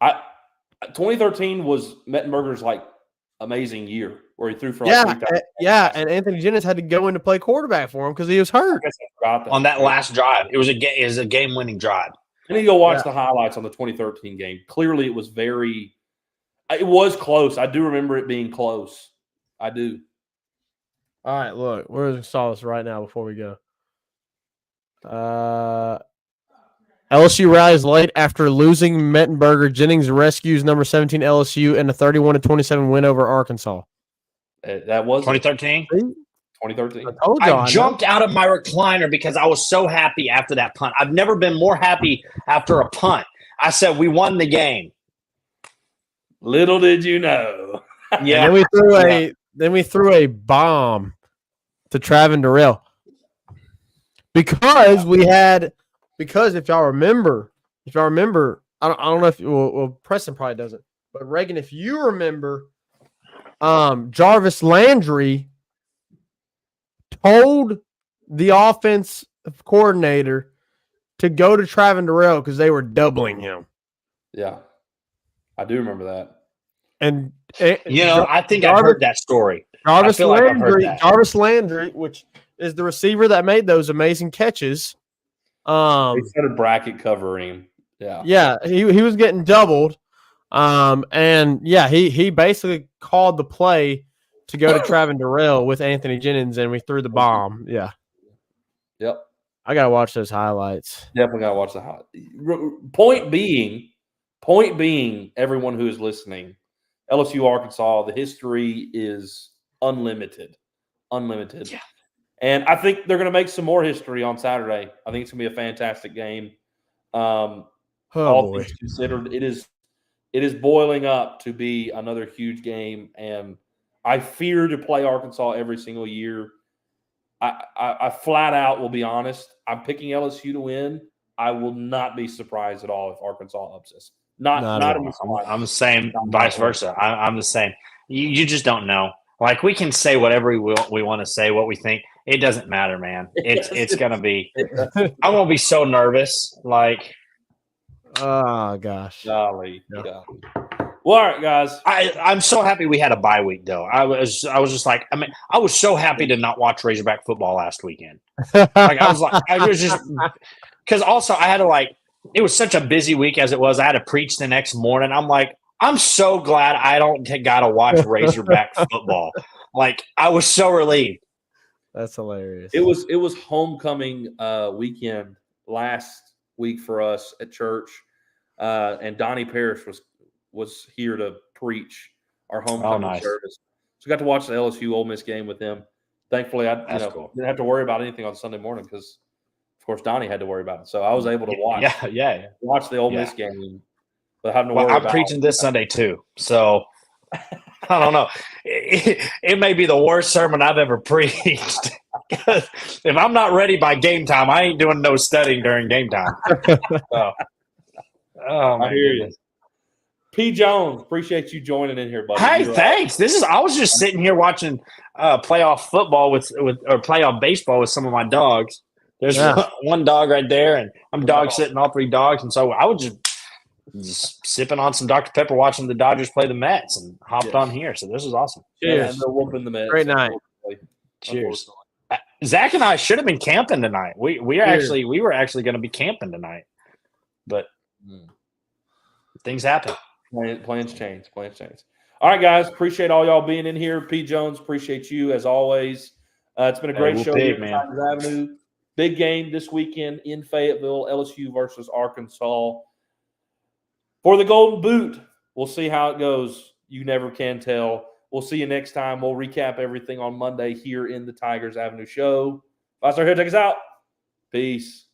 2013 was Mettenberger's like amazing year where he threw for like 3,000. And Anthony Jennings had to go in to play quarterback for him because he was hurt. I guess I forgot that. On that last drive. It was a game-winning drive. I need to go watch the highlights on the 2013 game. Clearly, it was close. I do remember it being close. I do. All right, look, we're going to solve this right now before we go. LSU rallies late after losing Mettenberger. Jennings rescues number 17 LSU in a 31-27 win over Arkansas. That was 2013? 2013. I jumped out of my recliner because I was so happy after that punt. I've never been more happy after a punt. I said, we won the game. Little did you know. Yeah. Then we threw a bomb to Traven Durrell. Because if y'all remember, I don't know if Preston probably doesn't, but Reagan, if you remember, Jarvis Landry told the offense coordinator to go to Traven Durrell because they were doubling him. Yeah, I do remember that. And I think I've heard that story. Jarvis Landry, which is the receiver that made those amazing catches. They started bracket covering. Yeah. Yeah, he was getting doubled. He basically called the play to go to Traven Durrell with Anthony Jennings, and we threw the bomb. Yeah. Yep. I gotta watch those highlights. Definitely gotta watch the highlights. Point being, everyone who is listening, LSU Arkansas, the history is unlimited. Yeah. And I think they're going to make some more history on Saturday. I think it's going to be a fantastic game. All things considered, it is boiling up to be another huge game, and I fear to play Arkansas every single year. I flat out will be honest. I'm picking LSU to win. I will not be surprised at all if Arkansas upsets. I'm the same. Vice versa. I'm the same. You just don't know. Like, we can say whatever we want to say, what we think. It doesn't matter, man. It's gonna be. I'm gonna be so nervous. Like, oh gosh, golly. Well, all right, guys. I'm so happy we had a bye week, though. I was just like, I was so happy to not watch Razorback football last weekend. I was just because also I had to it was such a busy week as it was. I had to preach the next morning. I'm like, I'm so glad I don't got to watch Razorback football. Like, I was so relieved. That's hilarious. It was homecoming weekend last week for us at church, and Donnie Parrish was here to preach our homecoming service. So we got to watch the LSU Ole Miss game with him. Thankfully, I cool. didn't have to worry about anything on Sunday morning because, of course, Donnie had to worry about it. So I was able to watch the Ole Miss game, but having to worry I'm about preaching this Sunday too, so I don't know. It may be the worst sermon I've ever preached. If I'm not ready by game time, I ain't doing no studying during game time. Oh my I hear goodness. you. P. Jones, appreciate you joining in here, buddy. Hey, thanks. I was just sitting here watching playoff football or playoff baseball with some of my dogs. There's one dog right there, and I'm dog sitting all 3 dogs, and so I was just sipping on some Dr. Pepper, watching the Dodgers play the Mets, and hopped on here. So this is awesome. Cheers. And they're whooping the Mets. Great night. Cheers. Zach and I should have been camping tonight. We were actually going to be camping tonight, but things happen. Plans change. All right, guys. Appreciate all y'all being in here. P. Jones, appreciate you as always. It's been a great show here at Tigers Avenue. Big game this weekend in Fayetteville, LSU versus Arkansas. For the Golden Boot, we'll see how it goes. You never can tell. We'll see you next time. We'll recap everything on Monday here in the Tigers Avenue show. Vice here, take us out. Peace.